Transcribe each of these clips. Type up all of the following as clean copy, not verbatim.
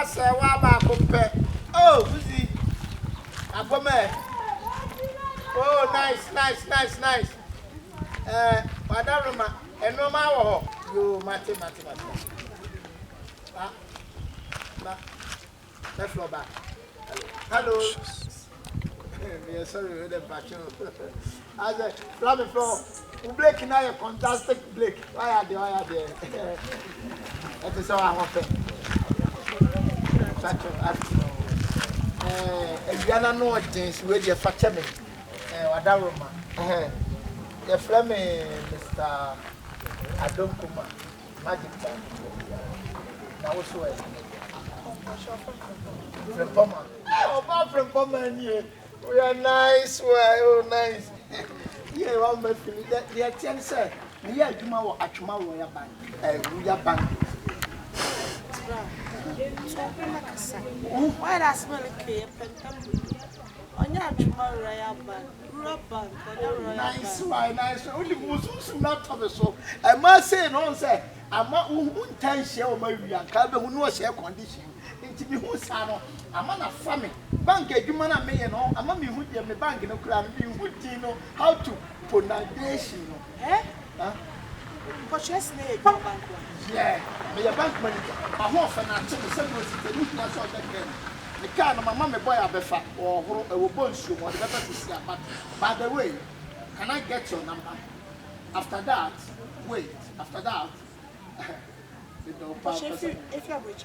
Serwaah ba kompe. Oh, Uzi. Abome. Oh, nice. Madam Roma, eno ma wo ho. Yo, mate. Let's go back. Hello. Yeah, sorry, we the back. As a flammy floor. We break now a fantastic break. Why are they? That is how I want it. Diana no things where you factor me. Wadaroma. The flammy Mr. Adonkuma. Magic time. Now what's way? From Poma. Oh, from Poma here. We are nice. Oh, nice. Yeah, one may feel that the attention, sir. We are tomorrow at tomorrow. We are bank. Why does smell clear? On your tomorrow, nice. Only Muslims not have a soul. I must say, no, sir. I'm not one time share my real cabin who knows air condition. Into me who's son. I'm on a family. Bank a human and me, and all. I'm a me who the bank in a clan. You would know how to pronunciation. Eh? But just me, yeah, me a bank manager. I want financial services. The new national again. The car, my mama boy, a befa or a bonus room or the better to see. But by the way, can I get your number? After that, wait. After that. If you're rich,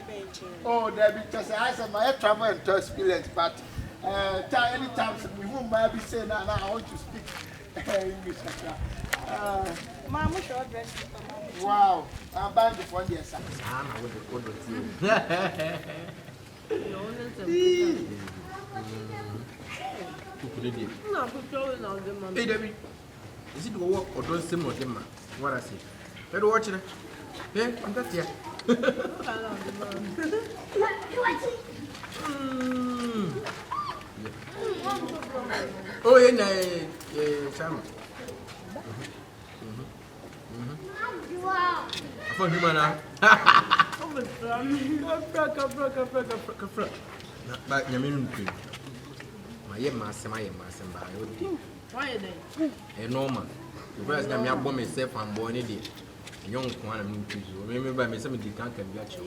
oh, there because I said my travel and tour experience, but anytime we won't be saying that I want to speak English. Mama, should address. Wow, I'm buying the phone, yes, sir. I'm with the code with you. Hey, Debbie, is it to work or don't say more than what I say? Better watch it. Yeah, I'm not here. Oh, yeah, Sam. For human, but Yamin, my master, why are they? A normal. The first time I bought myself, I'm born in it. Young one, I'm to you. Remember me, somebody can't get you.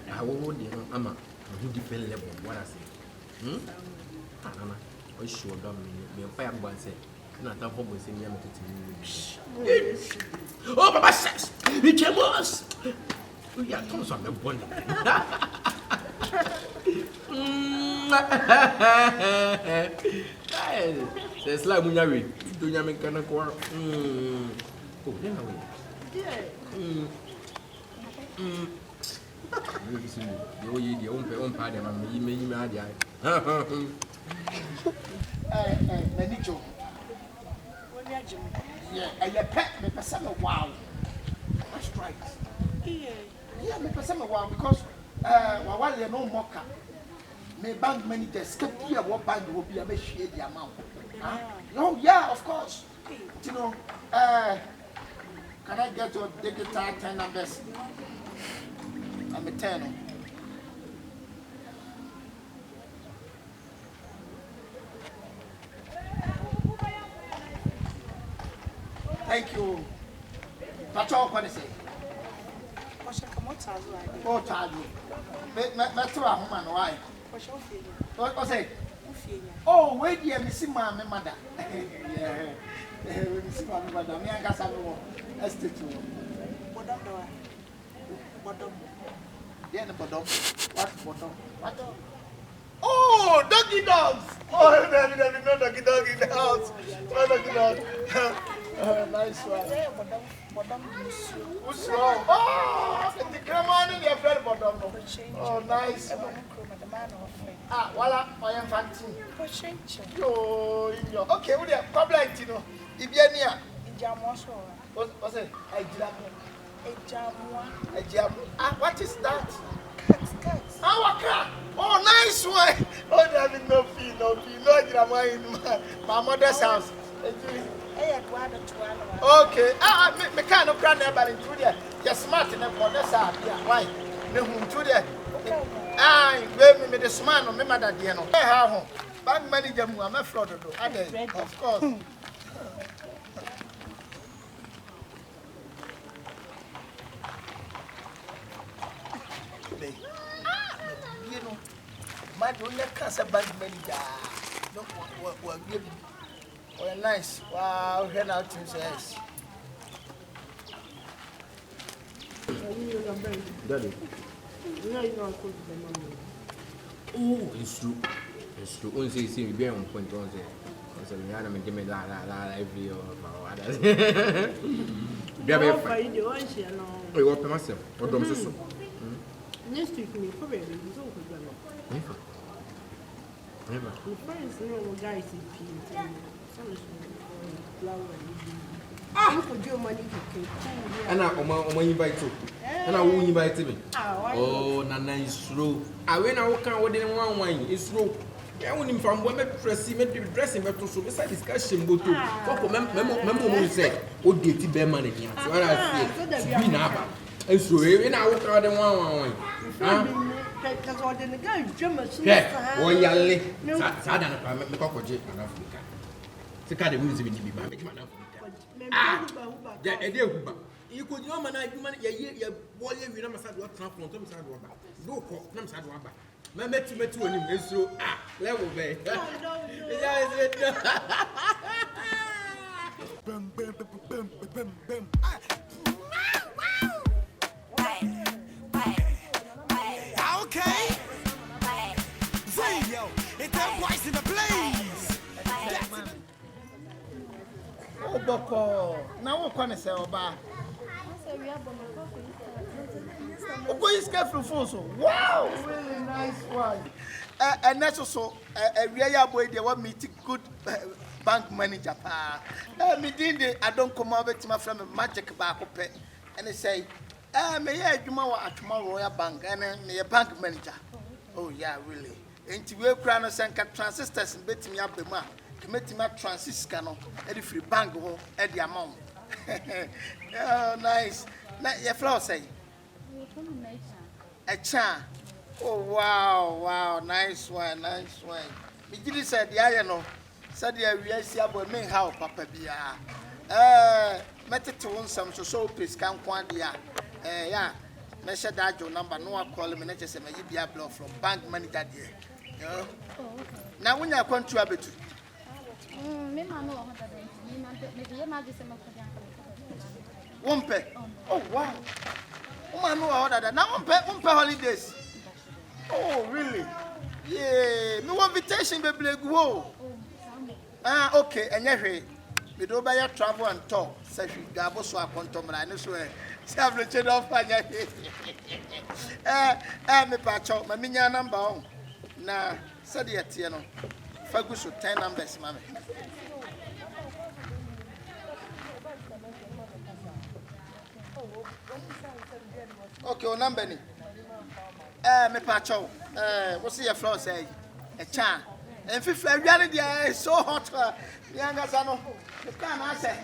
I will be on a different level. What I say? I sure don't mean fire one say. Not a hope with him. Oh, Papa says, it came us. We are comes on the one. There's like when you do your mechanic work. Oh, then away. You own party, and you may mad. Manicho. Yeah, and your pet me person wow. That's right. Yeah, me person wow because while you no mocker. Me bank manager skip here what bank will be a share the amount. No, yeah, of course. You know, can I get your digital 10 numbers? I'm a 10. Thank you. That's all I say. What are you? Let's try home and why? What say? Oh, wait, dear, Missy, my mother. Yeah, Missy, my mother. Me and Gassano. Let's take you. Bottom. Yeah, the bottom. What bottom? What? Oh, doggy dogs! Oh, there is no doggy dog in the house. No doggy dog. Nice one. What's wrong? Oh, the grandma in your friend bottom. Oh, nice one. Ah, voila, I am fancy. Yo, okay, we have problem, you know. If you're near, what's it? Ah, what is that? Oh, nice one. Oh, there is no fee. No drama in my mother's house. Okay. Me can't no grand but in Julia. You're smart enough for this. Yeah, why? Me who to there. Ah, baby, me the smile no me mother dear no. How? Bank manager mu am fraud do. Of course. You know, my don't cancer bank manager. No, what give well, nice. Wow, head out to says. Daddy. Oh, it's true. It's true. Once you see me be on point, once you me had me give me la every year or others. Be a fight. We walk myself. What do you say? Next week, me probably so good. Never. The friends know guys in paint. I'm for your money to and I invite you. And I won't invite me. Oh, Nana is true. I went out within 1 wine. It's true. I want him from women dressing, dressing, but also beside discussion. But to remember, say, oh, get it bear money. So I say, be now. And so, when I walk out in 1 wine. Because I didn't go, Jim, oh, yeah, Sadan, I make up for Jake and Africa. The kind of music will be by making my you could know man, I do money a year, boy, you know, Massad what from Tom Sadwaba. No, Nam Sadwaba. My met to him is so level bay. Okay. Yo, it's that voice in the place. Oh, Boko. Now what can I say about? Oh, he's careful for so. Wow, really nice one. And that's also a real boy. They want me to good bank manager. Me did I don't come over to my friend Magic back up and they say, may I do my at tomorrow bank and me a bank manager. Oh yeah, really. Ain't we crown us and cut transistors and bet me up the man. Commit my transistor at the free bank at the amount. Oh, nice. Your flower say a cha. Oh, wow, nice one. Me did say the iron. Said the area see about me how Papa Bia. Met it to one some so please come quantia. Yeah, measure that your number. No one call me. Just say me be a blow from bank money that year. Now when you come to a bit. Wumpe. Oh wow. Woman know how that. Now wumpe holidays. Oh really? Yeah. Me want invitation be go. Ah okay. Enye we do buy travel and talk. Say we gabo so akontomra. I know so. Say I've reached off anya. Me pacho. Me nya number on. Na said the tie no. Faguso 10 numbers mama. Okay, o number ni. Me pacho. What's your floor say? A cha. And if reality is so hot, younger son, the can I say.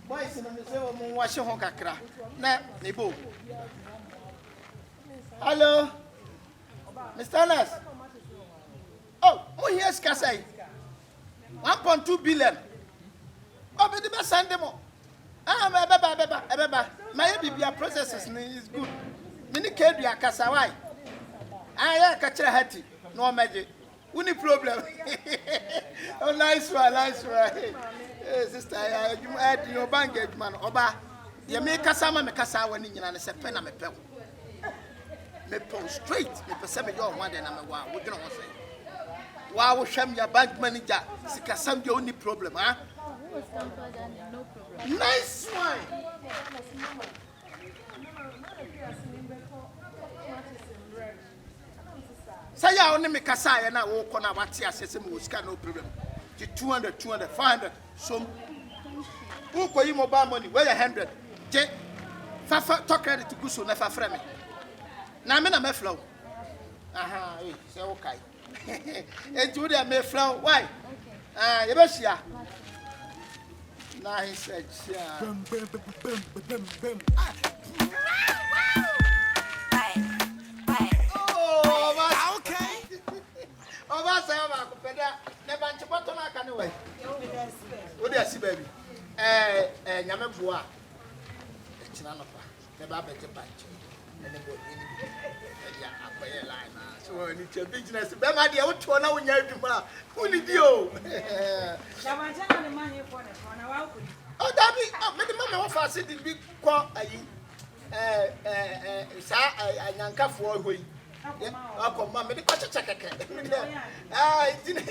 Boys in the museum washing honkakra. Na nebo. Hello, Mr. Ness. Oh, who here's Kasai? 1.2 billion. Oh, but the best send them. Beba. My BBA processes is good. Mini kid ya Kasawai. I catch a hattie. No magic. Any problem? Oh, nice one. Sister, you add your bank man. Obaa. You make Kasama make Kasa when you and a pen and a pebble. Me pull straight. Me perceive your one and I'm a wow. What can I say? Wow, shame your bank manager. Sikasam the only problem, huh? no problem. Nice one. Say ya only me kasa ya na wo kona wati asese me woska no problem. 200, 500. So who ko yi mobile money where 100. Je fa talk credit to go so na fa frame me. Na me na me flow. Aha, say okay. And you there me flow. Why? You be share. Nah, he said, yeah. boa. Kyinkyina no pa. Me ba beti bunch. Ene bo ni. Ya akoye line na. So ni che business. Be ma de wo to na wonya adwuma. Uni di o. Shamancha na man here for na wa ku. Oh, Daddy, me the mama wa fa se di bi kwa ayi. Sa anyankafo hoi. Akoma me de kwacheche keke. Itine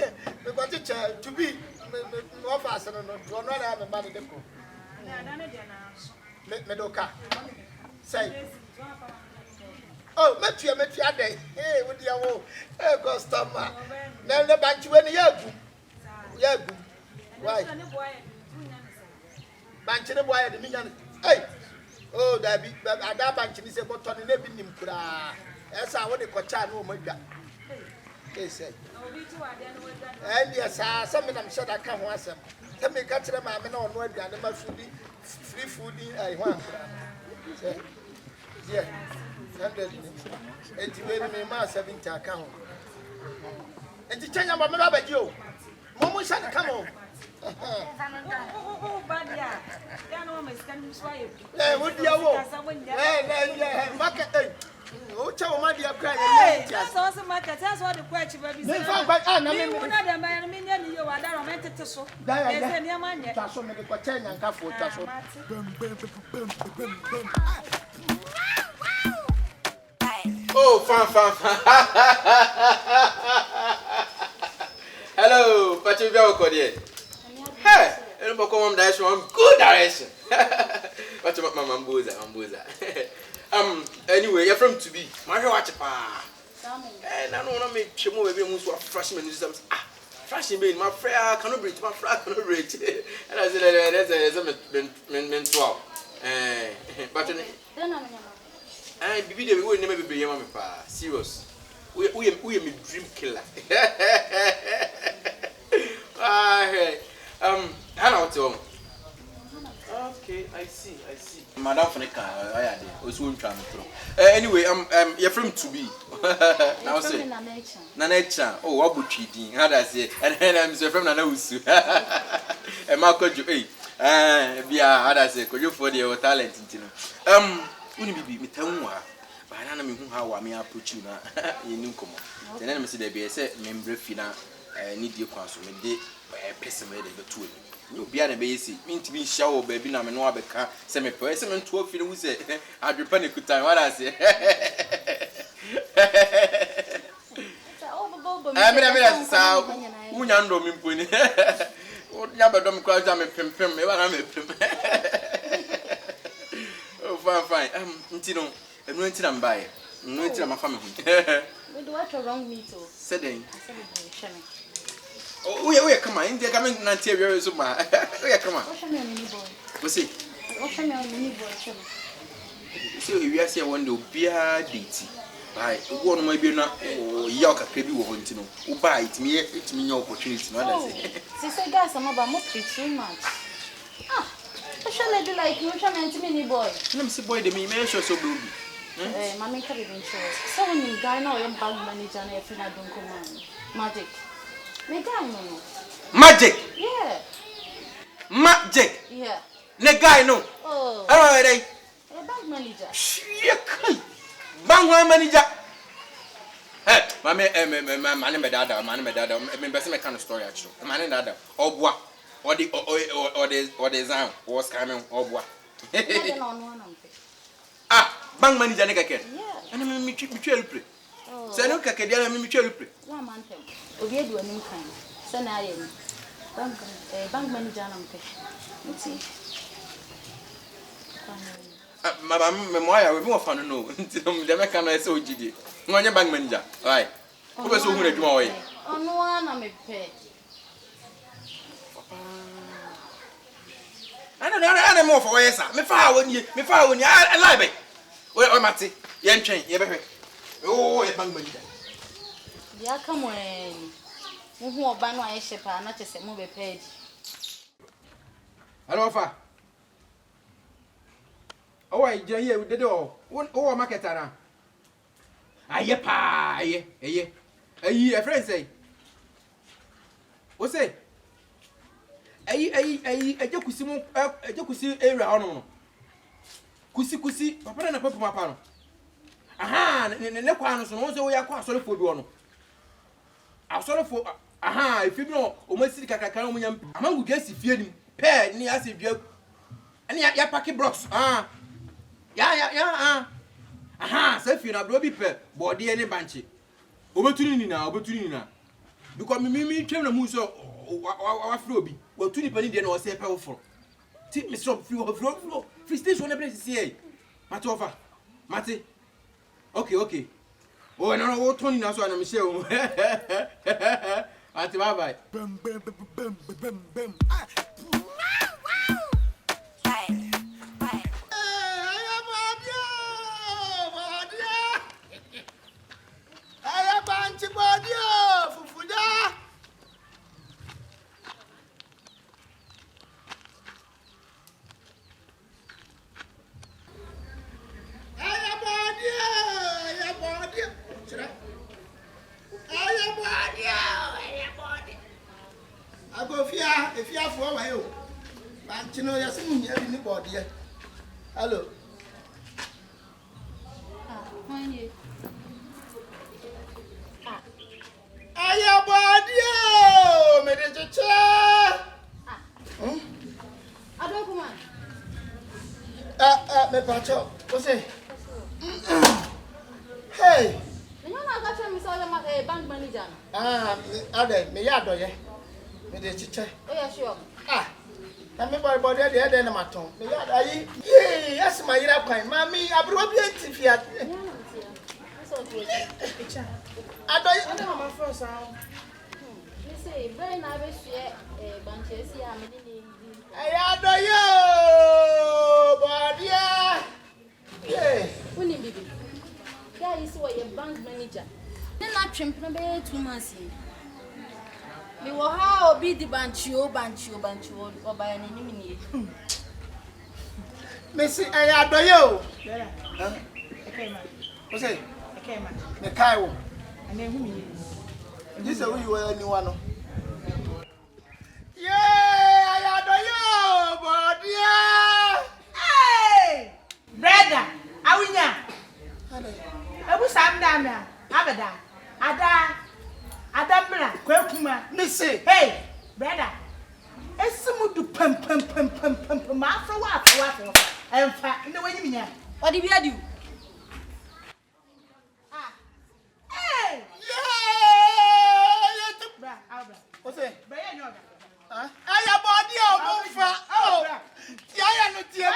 me kwacheche to be me wa fa se no no no na me ma de ko. Me doka. Say. Oh, metia dey. Hey, wo dia wo. Hey, customer. Na le banchi we ni yagu. Yagu. Why? Banchi ne boy de minya. Hey. Oh, Dabi, ada banchi ni se botton ne bi nim kura. Esa wo de kocha no madwa. Hey, say. And yes, some them said I can't want some. Tell me, catch them, I'm not one and my free food. I want. Yeah, 100. And you made me my 70 account. And the China Mamma by you. Momo shall come on. Oh, bad, yeah. That woman is standing swipe. Eh, what do you want? Eh, market. Oh, chow, my dear, crying. That's also market. That's what the question will be. No, but I'm not a man, you are not meant to so. There's any man yet. That's what the Quatan and Cafu. Oh, fan. Hello, Patrick Belcodier. Hey, and Bocom dash one good direction. What's about my mamboza? Anyway, you're from to be. My watch pa. And I don't want to make Chimo baby who's what freshman is. Freshman being my friend, I cannot breach my friend, cannot breach. And I said, that's a 12. But and baby, we will never be your pa. Serious. We are me dream killer. Hello, Tom. Okay, I see. Madam Fonica, I had it. Was one trying to anyway, you're from to be. Now say Nanecha. Oh, what would cheating? How does it? And then I'm so from Nanausu. And Marco, be how does it? Could you for your talent? Wouldn't be me tell me. But I don't know how I may approach you now. You knew come on. Then I said, be a set member fina. Need you consume a day by a pessimistic tool. You'll be at a basic, mean to be shower, baby. I'm an Wabeka, semi person and 12 feet. We say, I'd repent a good time. What I say, I mean, Munyando Mimpuni. What number don't cry? I'm a pimp. I'm a pimp. Oh, fine. Tino, I'm going to buy. I'm going to my family. We do what wrong me too. Setting. Oh, we come on. They're coming to Ontario. So, my, come on. What's your name, boy? What's it? What's your name, boy? So, we are saying one do be a deity. By one may be not York, baby, won't know. Who buy it me, it's me your opportunity. Sister, guys, I'm about more too much. Ah, what shall I do like you? What's your name, boy? Let me see, boy, the me, man, so baby. Mammy can be insurance. So when you guy know your bank manager and if you don't come on. Magic. Me guy no. Magic? Yeah. Magic? Yeah. Ne guy no. Oh. Alright. A bank manager. Shit. Bank manager. Hey, my man, my dad, I mean, best kind of story actually. My man, dad, Obaa, or the sound was coming, Obaa. Ah, bank manager, nigga, yeah. And I mean, me play. Say no, Kakedia, me play. 1 month. We do a new kind. Send I bank manager. Let's see. Mamma, we more fun to know. The American so GD. No, your bank manager. Right. Who was so good at my way? Oh, no one, I'm a pet. I don't know any more for where, sir. Me fire when you are alive. Well, Matty, young train, you ever. Oh, a bank manager. Yeah, come when. Who are ban my shepherd, not just a movie page. Hello, Fa. Oh, I hear with the door. One over market. Aye, pa, aye, a friend say. What's it? eje kusi area ono kusi papa na papa no aha ne kwa no so no so we yakwa asorefo bi ono asorefo aha efi bi no o masiri kakaka no munya amangu gesi fie nim pe ni ase dua ani ya pack blocks ya aha sa fie na bro bi pe body ene banche obetuni ni na because me twem na mu so wa free obi wa tuni pani de na o se pe wo fro ti me stop free station na place see mate offer mate okay oh no wo tuni na so na me share o ati bye bye bam if you have for you, and you know, you're seeing anybody. Hello. I don't come on. Me pacho, what's it? Hey. You know, I got me saw bank manager. Ade, me yado ye. Me de chiche. Oh, yeah, sure. Na me boy body dey dey na maton. Me yado ayi. Yes, my ira kwan. Mami, abro bi antifia. So good. Ado mama first You say, brain I wish you bunches here. Ado yo, body. Yeah. When you baby. Guy is what your bank manager. Then I trimp number 2 months. Me will how be the bancho or by an enemy. Missy, ado yo. Okay, man. What's it? Okay, man. Me kai. And then who This is who you are anyone. Yeah, ado yo, body. Hey! Brother, awinya. Ebu sam dama. Abeda. Adamra, kwekuma. Missy. Hey, brother. Esimu du pam ma afro wa. Emfa, ne wanyi nya. What did you do? Hey! Yeah! Bra, abra. What's it? Bra ya nyoga. Aya body o monfa. Oh. Ti aya no tie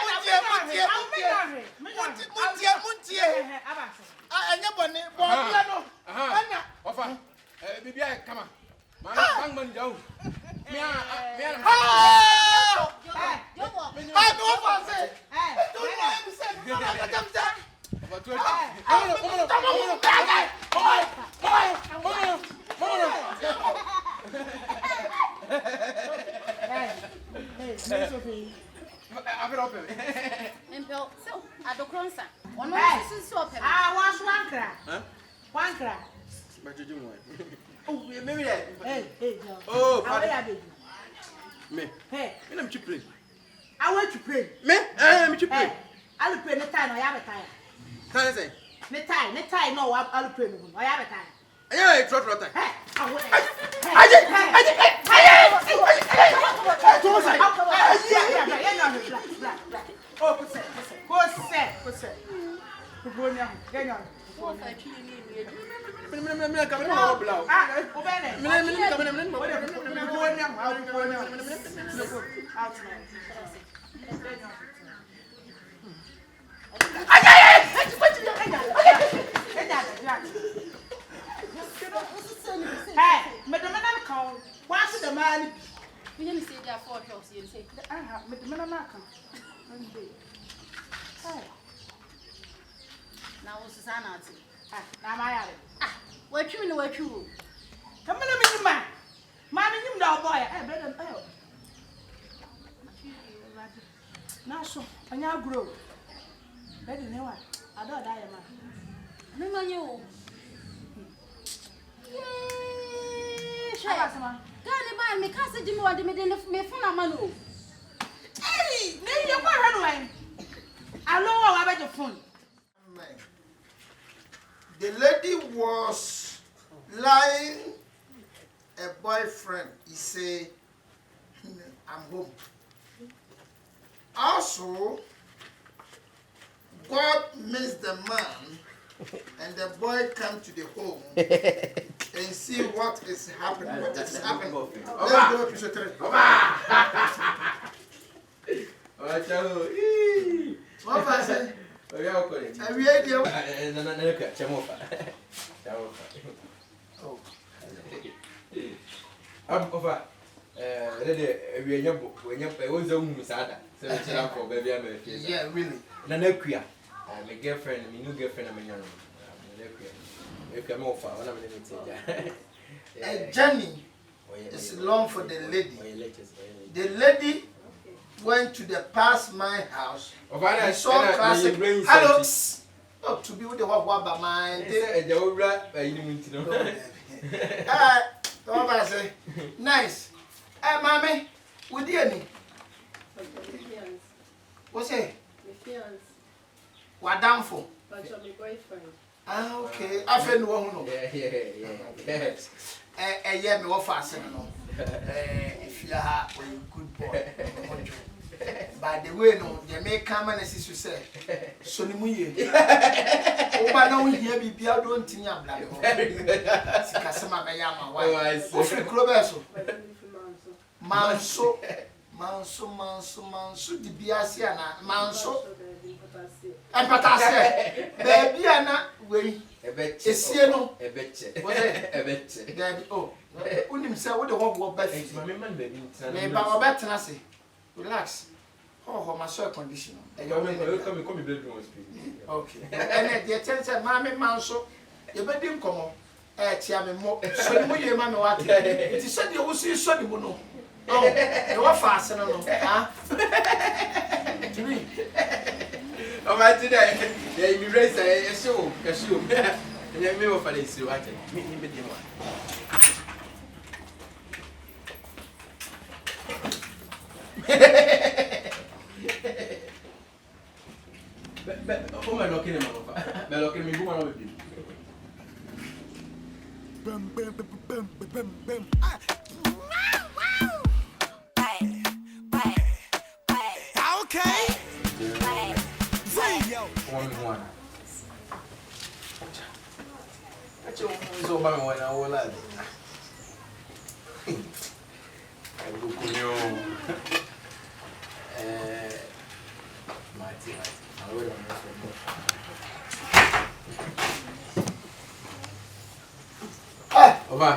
muntie. Abasa. Anya bone body no. Ana. Ofa. Bibia kama. Man man down. Me I know what I say. Don't know say. Maybe that. Hey, oh, me. Hey, I'm chipping. I want to pray. Me? I'm chipping. I'll pray the time I have a time. Can I say? The time, no, I'll pray. I have a time. Yeah, trot. Hey, We didn't say there are 4 jobs you say. Now, Susanna, what you? Come on, man. Mammy, you know, boy, I better tell. Now, so, and y'all grow. Better than what? I don't die, man. Remember you. Yay! Gani ba me ka se jimi wode me de me fun amano. Hey, me ye kwa hanu wan. Alo wa ba je phone. The lady was lying a boyfriend. He say, I'm home. Also, God missed the man and the boy come to the home and see what is happening. What is happening? Let's go episode 3. What I say? I read you. Yeah, really. My girlfriend, my new girlfriend, I'm young. A journey is long for the lady. The lady went to the past my house. I saw classic. Hello. Oh, to be with the wabba man. What I say? Nice. Hey, mommy, what do you need? What's it? What down for? But your boyfriend. Ah, okay. I feel no one. Yeah. Yeah, me what fast no. If you are a good boy. By the way, no, you may come and assist you say. So ni muye. Oba na we here be bia don't think am la. Sika sama be ya ma why. O free club so. Manso di biase ana manso empatase baby ana we esie no ebeche oh unim say we the wo ba fi me ba obetena se relax oh my soul condition Come bedroom okay and the attention mama manso ye be dim komo tia me mo so mo ye ma me wate it is said you will see so ni mo no. Oh, you are fast, no, huh? To me. Oh, my today, you raise a show, a shoe. And I may offer this to watch it. Me, but, oh, my locking him over. My locking me, woman with you. Okay. One. That's your so bad when I will lad. I look on you. Marty. I will Obaa.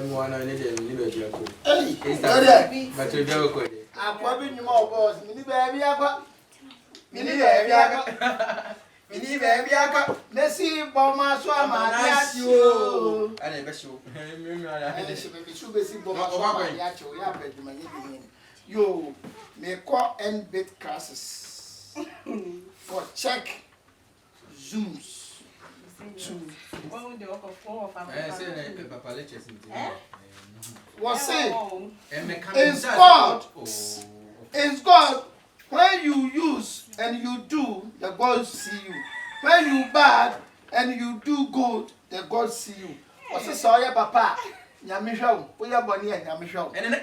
One I need a little bit. Hey, but you don't go. I'm probably more boss. Mini baby, I got. Let's see, Boma, so I'm you. I never show. You may call and bit classes for check zooms. What's it? It's God. When you use and you do, the God see you. When you bad and you do good, the God see you. What's it? Sorry, Papa. And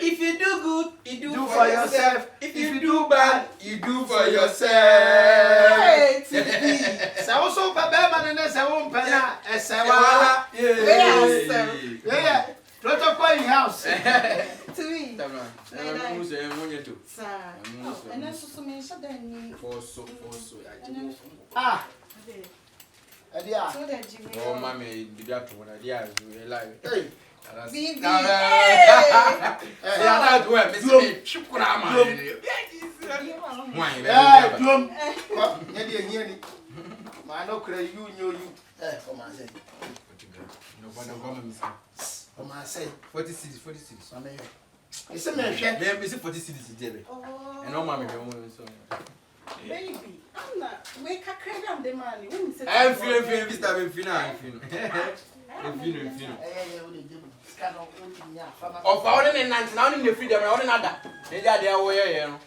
if you do good, you do for yourself. If you do bad, you do for yourself. Hey, so also Papa and Serwaah. Serwaah. Yeah. Protocol in house. To me. Ah. Oh, mommy, did that one? Idea is alive. Hey. Bibi. Say 40 cities. It's a man. There is 40 cities today. And all mommy, Baby, I'm not. We can't credit the money. I'm feeling this time. Infino. Eh, we dey give. Scan of ya. Of our own nanti na only freedom na only nada. E ja dey wo ye no.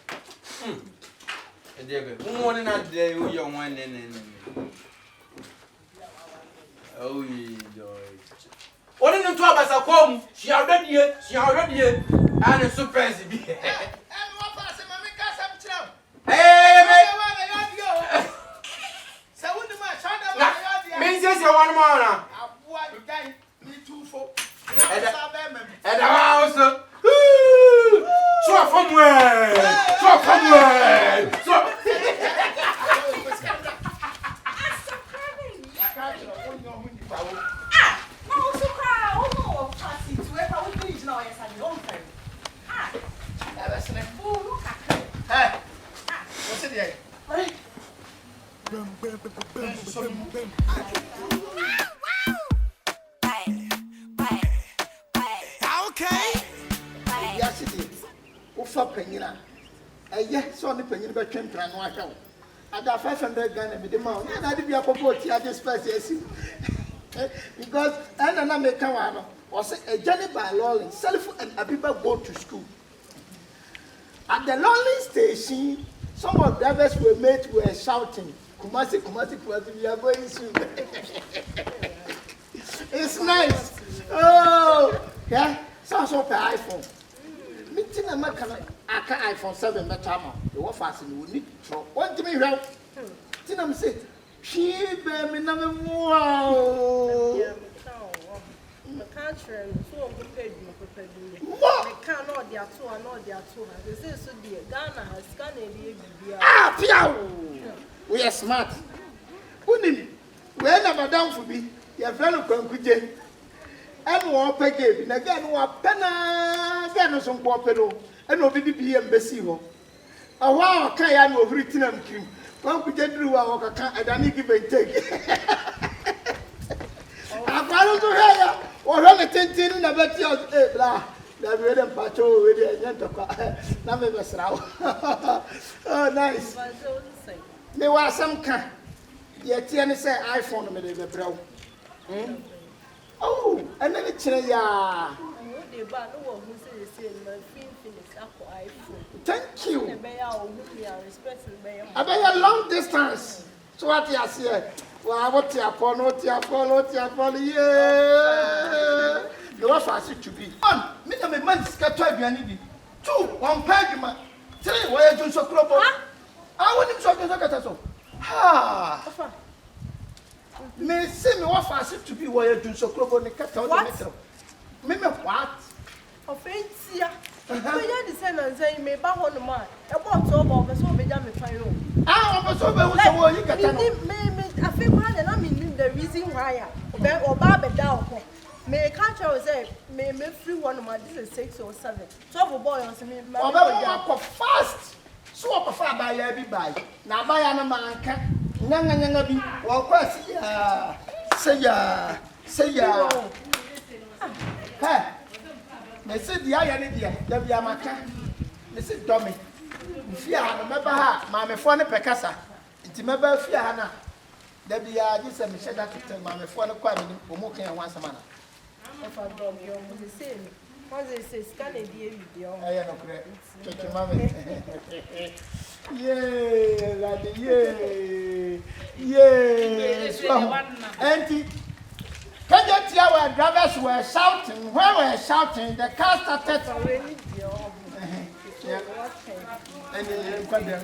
E dey be. Won na dey wo ye won ne. Oh joy. Only no to abasa kom. She already and surprise bi. And what pass mama ka sam chram. Eh me. Sa woni ma chada ma ya dia. Me say one more na. Aboa dai me too for. And house. So from where? So Penina. Yes, so the penny by Kyinkyina no ahwe. Ada 500 Ghana me the man. Na dey be apopoti ade space yes. Because and na make kan wa no. O say a journey by lolling, self and Abiba go to school. At the lolling station, some of drivers were shouting, Kumasi, we are going soon. It's nice. Oh, yeah. Sounds like an iPhone. Meeting a Akan iPhone 7 metama. The one fasten we need to throw. What do you mean? Tinam said, she baby number wow. The country, so prepared. What? They cannot, they are two. They say, so dear, Ghana has Ghana. Ah, Piao! We are smart. Unim, we are never down for me. Your friend of Concuje. And one peggy, and again, one penna, again, some popelo, and no be embassy. A while, Kayan over written and cream. One could get through our account, and I need give and take. I follow to her, or run a 10 in a better blah. That we them patrol with the agent. Now, maybe oh, nice. There was some kind. Yet, you say iPhone, me the bro. Oh, and then it's ya. Thank you. I bet a long distance. So what you say? Well, what you upon, yeah. You are fast to be. One, me man scatter bianidi. 2, 1 page, 3, why you so crop? I want him so so. Ha! Me see me what fast to be why you so crop on the cat on the metro. Me what? Offense ya. But you descend and say, me back on the man. I want to over so be done with my own. I want so well, you can I feel bad and I mean the reason why Obaa down. Me can't say, me free one of my, this is 6 or 7. 12 boys, me, Obaa fast. So I prefer by everybody. Now, by an man can, Nanga be, or quest, say ya. Hey, they said the idea, there be a maca. They said, Dommy, if you remember her, my phone Pecasa, it's remember Fiana. There be a just a Michelle that to tell my phone quite a monkey once a man. If I don't go, the same. Once they say, scan a dear video. I am correct. Check your mommy. Yay, laddie, yay. Auntie, can you tell where drivers were shouting? Where were shouting? The car started already. Yeah. And you got there.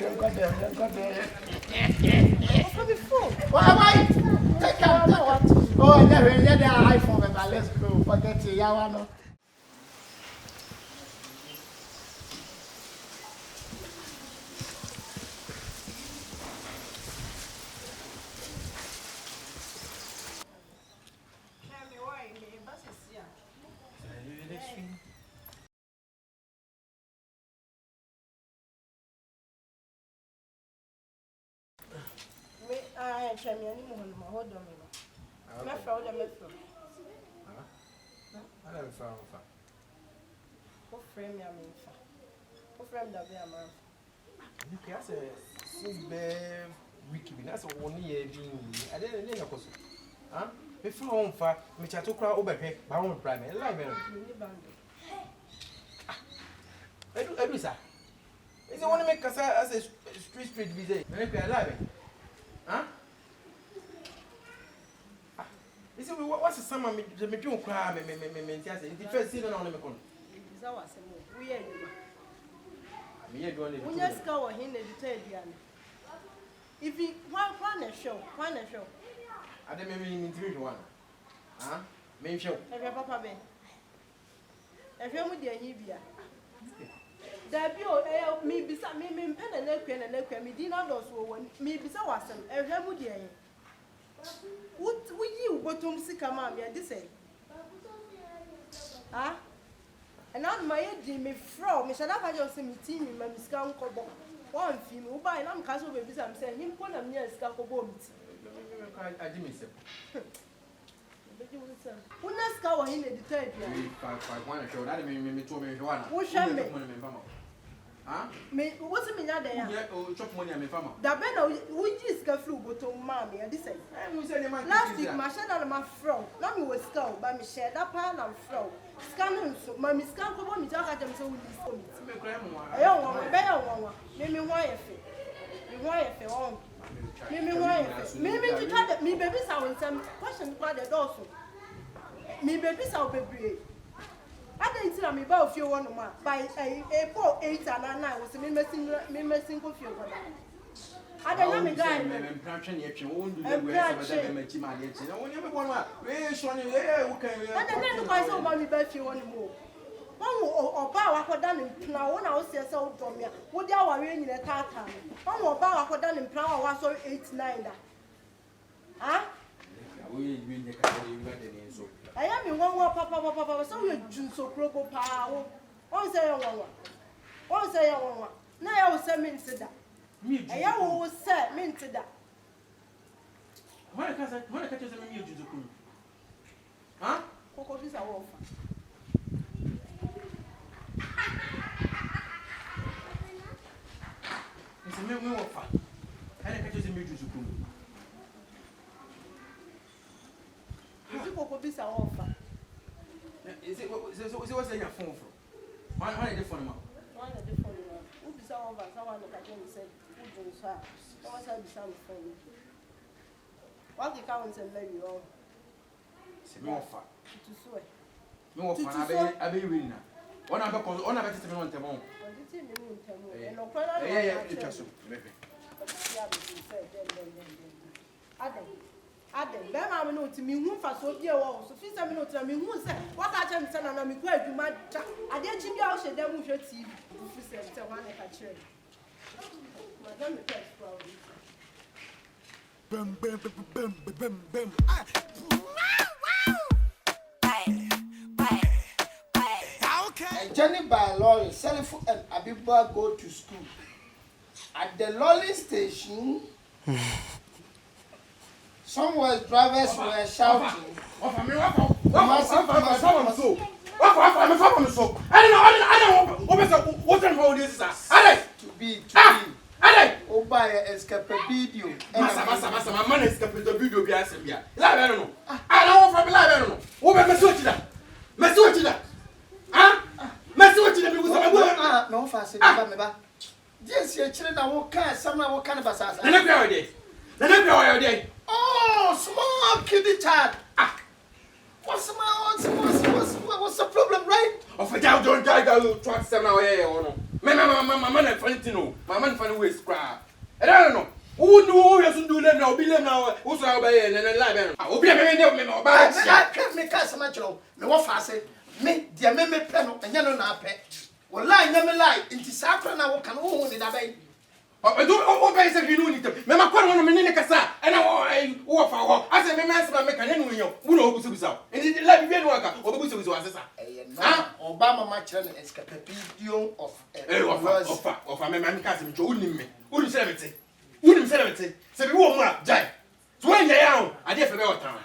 Why? Take out what? Oh, never let the iPhone, but let's go. Forget it, Yawano. Hold on. I don't found. What frame ya mean? What frame that be a man? You can say, since the wiki, that's a 1 year being. I didn't know. Huh? Me found for me chat to cry over here, my own private library. Edu sir. Is it want to make us as a street visit? Make a library. Huh? Is it what's the summer me don't cry me the first season on the con. Is that what's we are Me going when you scour him the detail. If he one a show. I don't mean to one. Huh? Me show. Every papa ben. Every with the Hibia. There be me beside me, pen and neck, me dinner those who me beside was every with the what will you go to Msika Mamma? This say, ah, and not my head, me fro, me shall have just me team, my Miscan Cobo. One female who buy an castle babies, I'm saying him put a near Scaco. I didn't miss it. Who not scour in the detail? One show that me told me one. Who shall me? Huh? Me, what's a minute there? Chop money, I'm a farmer. The Abena, we just got through, but to mammy, and this say. Last week, my shed on my fro. Not me was skull, but me shed up pan and fro. Scanning, so my Miss Campo, me talk at them so we I don't want a better one. Maybe why if it. You why if it won't. Maybe why if it. Maybe to cut at me, baby, sound some question by the door. Me, baby, sound baby. I didn't tell me about few one more. By a 4, 8, and 9 was me messing with you. I don't know me guy. I'm planting yet. You won't do the way I met him. I never want to. Where show you? I don't know why so mommy bet you one more. One Obaa for done in Plow, when I was here so from me. Would you are in a tartan? One Obaa for done in Plow was so 8, 9. Ah? We win the so. I am in one papa, so you do so proper power. One say one. Now I will say mean to that. I will say mean to that. When I catch you, you do. Huh? Coco is a wolf. It's a new offer. And I catch you, you do. Is it Coco Bisa offer? Is it what's in your phone for? Why are they phone? Why are they phone? Who is our over? Someone look at him and said, who do so? What's that sound for me? What the count and maybe wrong? It's a offer. To swear. No offer, I be winning. One of the things on the moon. Ade be ma me no ti mi hu fa so bia wo so fi se me no ti mi hu se wa ka che me se na mi kwa adwuma da ade chi bia wo she dem hwe TV fi se wa na ka chere madam me test for bam okay. A journey by lorry Serwaah and Abena go to school at the lorry station. Somewhere drivers were shouting. I don't know. To be. Obaa escape video. Massa, my man escape the video. I don't know. I don't want to be I don't know. Over Messuachida. Ah? Messuachida. No, fast. Yes, your children will cast someone will kind of assassin. The day. Oh, small kitty child. Ah. What's the problem, right? Oh, for now, don't die, go trust them now. My man, Valentino. My man, find a way scrap. I don't know. Who knew you do them now? Be them now. Who's our bay and then lie. I will be a man. I can't make us much. No, what I say. Me, dear Memmy Penno, and Yellow Nape. Well, lie, never lie. Into Sacra now can own in a bay. I don't obey if you need them. Mamma, one of my Casa, and I offer. I said, my master make an enemy. Who knows who's out? And it let me work or who's was. Obama Machan escape video of a man cousin to me. Wouldn't say it. Wouldn't say it. Say, we won't want die. 20 years, I did for about time.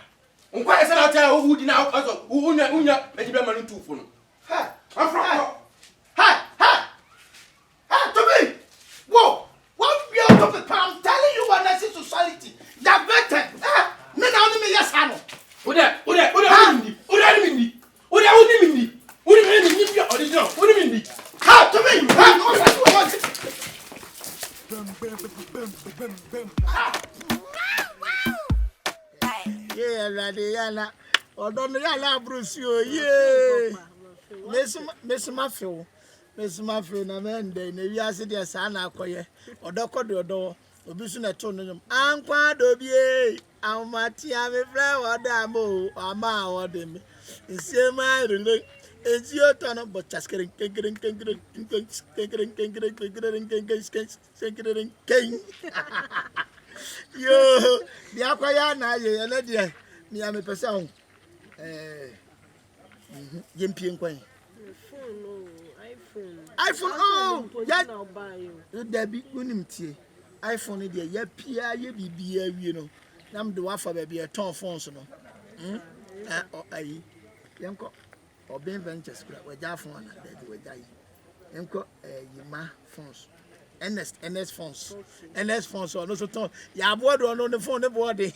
On quite a tell who did now, who not make them a two phone. Ha! I'm from. Ha! To me! Whoa! I'm telling you what I see society. They're better. Me now me yes, I know. Yana. Or don't Yana Bruce, ye. Miss Muffin. Miss Muffin, and then they are sitting as Anna Coye, or Doko do door, or Busuna Tonum. Anqua Dobie, Amatia, flower, Damo, Ama, or them. In same relate. It's your turn, but just getting yo, the Aquayana, you me, I'm a person. Jimpy and Quay. iPhone, oh, I'll buy you. There be unity. iPhone, dear, ye Pia, ye be, you know. Nam do offer baby a ton phones, no. I, Yanko. Or being ventures, where Jaffon and they die. Enco, Yama phones. NS phones. NS phones, or no so tall. Ya board on the phone, the body.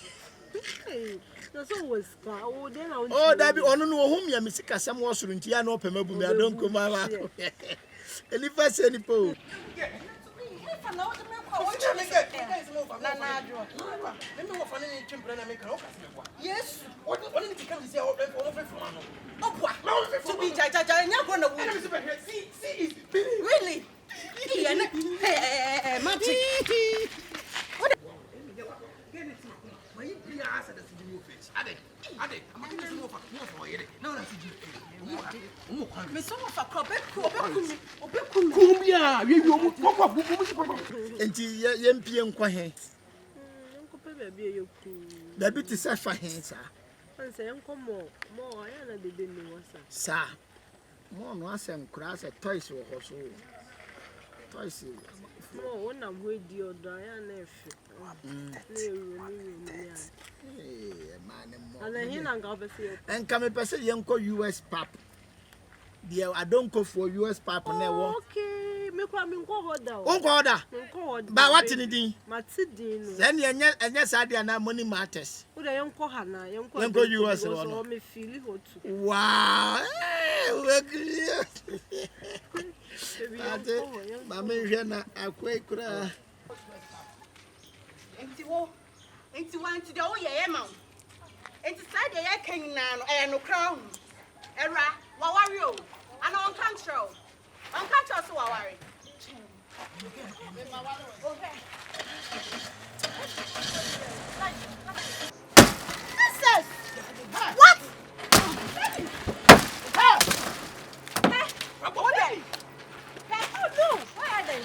That's always oh, that be on whom you miss some was in Tiano Pemabu. I don't come out. And if I say any pole. Yes, what did you come to say? To be see, really? and come a person young US pap. Dear, I don't go for US pap now. Okay, make one order. But what in it? Then yes, I did not money matters. Young US or me feel it. Wow, Mamma, I quake. Into one to the old Yamma. It's Saturday, I can now, and no crown. Era, what are you? And on control. On control, so I worry. What? What are they? Oh, no, where are they?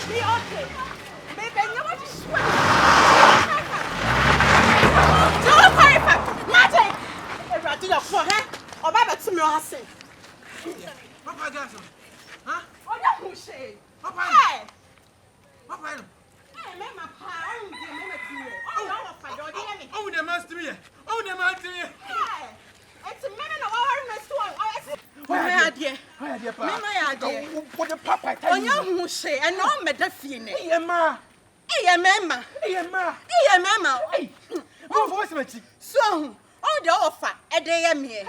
Be okay. Maybe I know what to swear. Don't worry, Magic. If I do your for her, or Baba to me, I'll say. Papa, guys, huh? Oh, no, who say? Papa, Papa, hey, my pie, oh, the master, oh, the master, hey, it's a minute of our store. Where dear? What a papa, oh, you who say, and no medafine. Hey, Emma. Hey, Emma. Hey, Emma. Hey, Emma. Hey, what voice, so, oh, the offer, a day, a mere.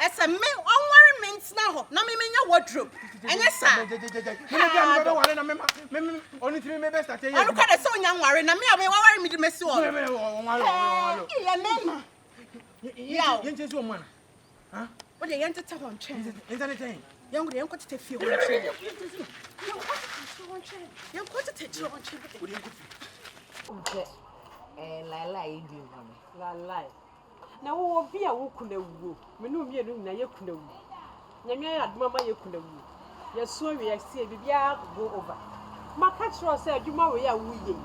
As a man, one minute now, no, me in your wardrobe. And yes, sir. Only 3 members. I look at a so young warrior, and me, I will me to mess on. Yeah, just woman. Huh? What they enter on chain. Is anything? Young, they don't want to feel on chain. You want to take your own chain. Okay. Lala, you do, Lala. Now, what be a wookuna woo? Menu, you know, Yakuna woo. Namia, Mamma Yakuna woo. Yes, so we are see a go over. My catcher said, you marry a woo.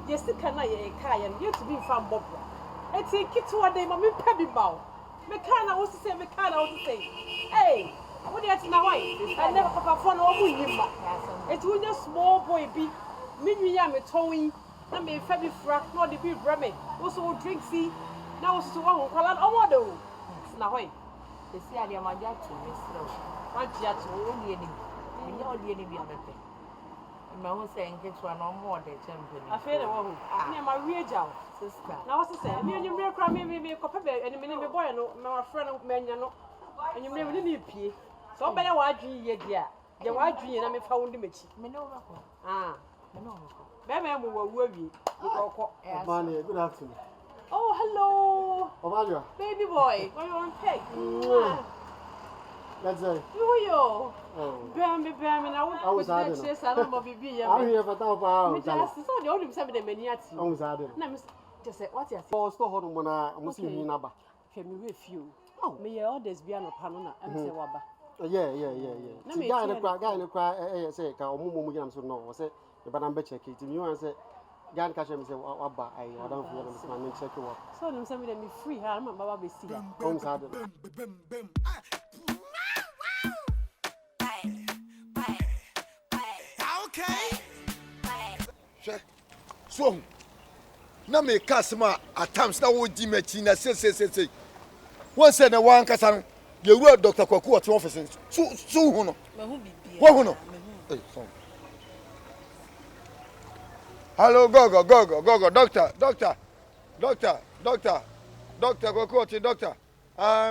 Yes, the canay a car and yet to be found Bob. I take it to a day, Mammy Pebby Bow. Mecana was to say, Mecana was to say, hey, what do you have to know? I never have a phone or him. It will just small boy be. Minu yam a towing. I may Febby frack, not the big ramen. Also drink see. Now was to one who call out Omodo. Now, the sea of my yacht to Miss Rowe. What yacht only any. We know the enemy of the thing. And my own saying gets one or more the champion. I feel a woman. I am my real job, sister. Now, what's the same? You may cry me a copper and a minute boy, no friend of Menano, and you never need pee. So better what you yet, dear. The white dream and I found the mitch. Ah, no. Money, good afternoon. Oh, hello. Obaa. Baby boy, what you want to take? Let's say. Yo. Oh. Bambi, I was that chase and I'm I'm here for $1,000. Just saw the only seven minutes. I was adding. Just say, what you Oh, still hold on when I'm seeing number. Can we refuse? Oh, may orders be on a panona and say, Wabba. Yeah. The guy in the cry, say, I'm so no, was it? But I'm better check it. You answer. Gan catch him say Wabba, I don't feel this man check you up. So them send me free, I'm Baba be see. Homes had it. Okay. So, na me customer at times na wo di machine say. One said na one kasa you were Dr. Kwaku at office. So hu no. Me hu bibia. Wo hu no. Eh, so. Hello, go, doctor, doctor.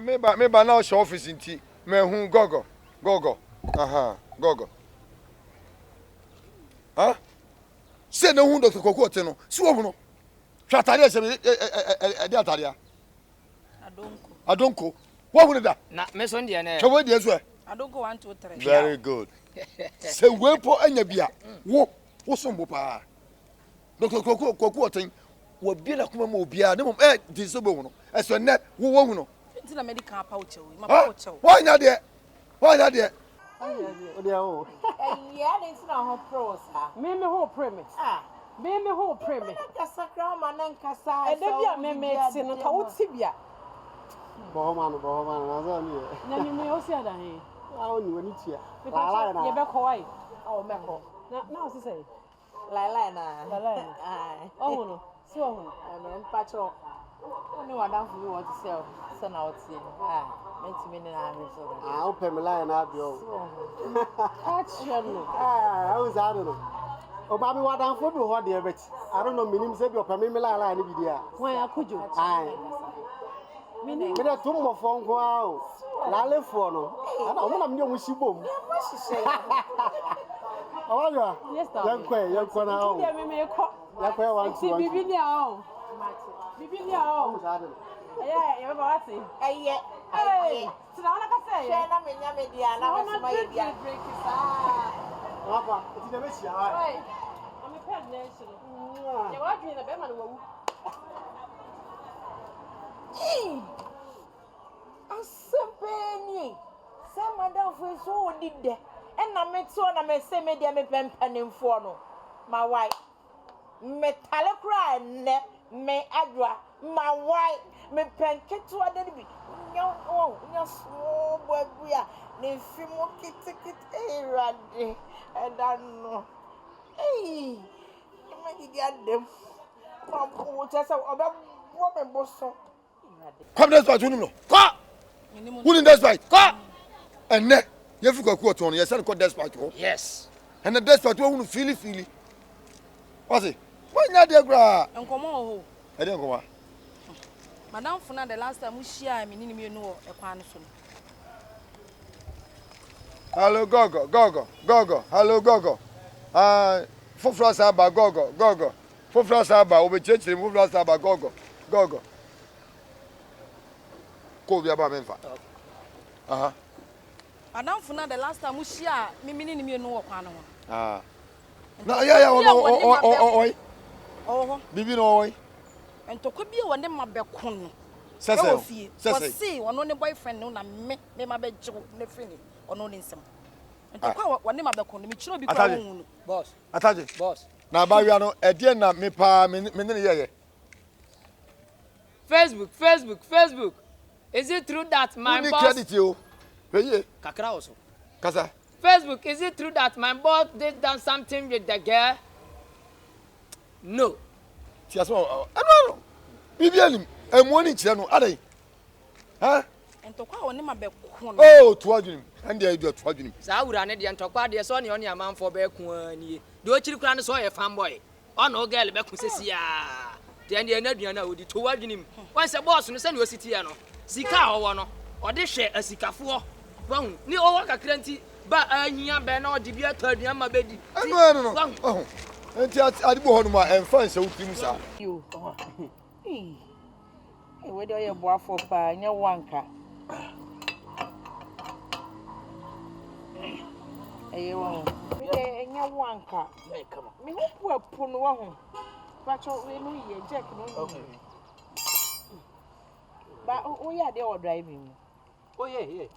Me ba now show office nti. Me hu go. Aha, go. Huh? Say no hu Dr. Kwaku no. Si wo hu no. Twa tare se e de atare a. Adonko. Wo hu da? Na me so ndie na. Twa we so. Adonko 1 2 3. Very good. Say we po anya bia. Wo so mbo pa. Dr. Kwaku otin wo bi na kuma mo bia ne mo di so bo hu no. E so ne wo hu no. Nti na medical pa uche we. Ma pa uche. Wo nya de. Oh. Yeah, it's not her pros. Me whole premise. Me whole premise. Kasakra manankasa. And then me sin on Tautibia. Bohman, I Then you may also have a Oh, you need here. you're back Hawaii. Oh, Meko. Now, to say, Lila. oh, no, so I'm patrol. Only one down for you want to sell. Send out in. I'll pay me line out your. catch you. I was out of them. Oh, Bobby, what I'm for what dear, but I don't know, meaning say your Pamela line if you are. Why could you? Aye. Meaning, with a tomb of phone call. Lale for no. I don't want to know what she boom. Oh, yes, young quay, young corner. Like where one see Bibia. Yeah, you're about to say. Hey, so now like I say, Shana media, now my media. Papa, it's never see. I'm a pet nation. You're watching the Beman. I'm so penny. Some madam for so did there. And I met so I may say media me pen in for no. My wife. Me talacra ne me adra. My wife me pen get to a baby. No, small boy, we are. Ne fimo kit radi. And I know. Hey, you might get them. Come, just about woman bosom. Come this part no. Come. Who in this part? Come. And ne, you fi Kwaku on. You say ko this part go. Yes. And the this part who feel. What say? Why na dey gra? Enkomo ho. E dey enkomo. Madam Funa the last time we share me ni me no e kwan so. Hello gogo. Hello gogo. Fofra saba gogo. Fofra saba obecheche fofra saba gogo. Ko bi aba menfa. Aha. Madam Funa the last time we share me ni me no kwan no. Ah. Na ya oi. Oh. Bibi no oi. Entoko bi e wone mabeko no. Sese. See, ono ne boyfriend no na me mabegye ne free ni. Ono ne nsem. Entoko wone mabeko no me chiro bi kwa wonu. Boss. Ataje. Boss. Na bawia no e de na me pa me ne ye. Facebook. Is it true that my boss credit you? Peye. Kakra also. Kasa. Facebook, is it true that my boss did done something with the girl? No. Ti aso. No. Bibi anim. Emoni kire no. Adai. Ha? Entokwa woni mabeko no. Oh, to adwunim. And dey do to adwunim. Sa wura ne de entokwa de so ne oni amanfo be ku ani. De o chiri kura ne so ye fanboy. Ono girl be ku sesia. De ne na aduana odi to adwunim. Wan se boss no se ne o siti ya no. Sika owo no. Ode hwe asikafo. Wahu. Ni owo kakra nti ba ahia be na odi bi ataduan ma bedi. No. Oh. Enti adibo ho no ma emfa nse wutim sa. You. Hey, where do you boy for pa? Nya wanka. Hey, wo. Nya wanka. Hey, come on. Me ho pu no ho. Pacho we no ye jack no. Okay. But oh yeah, they are driving. Oh yeah.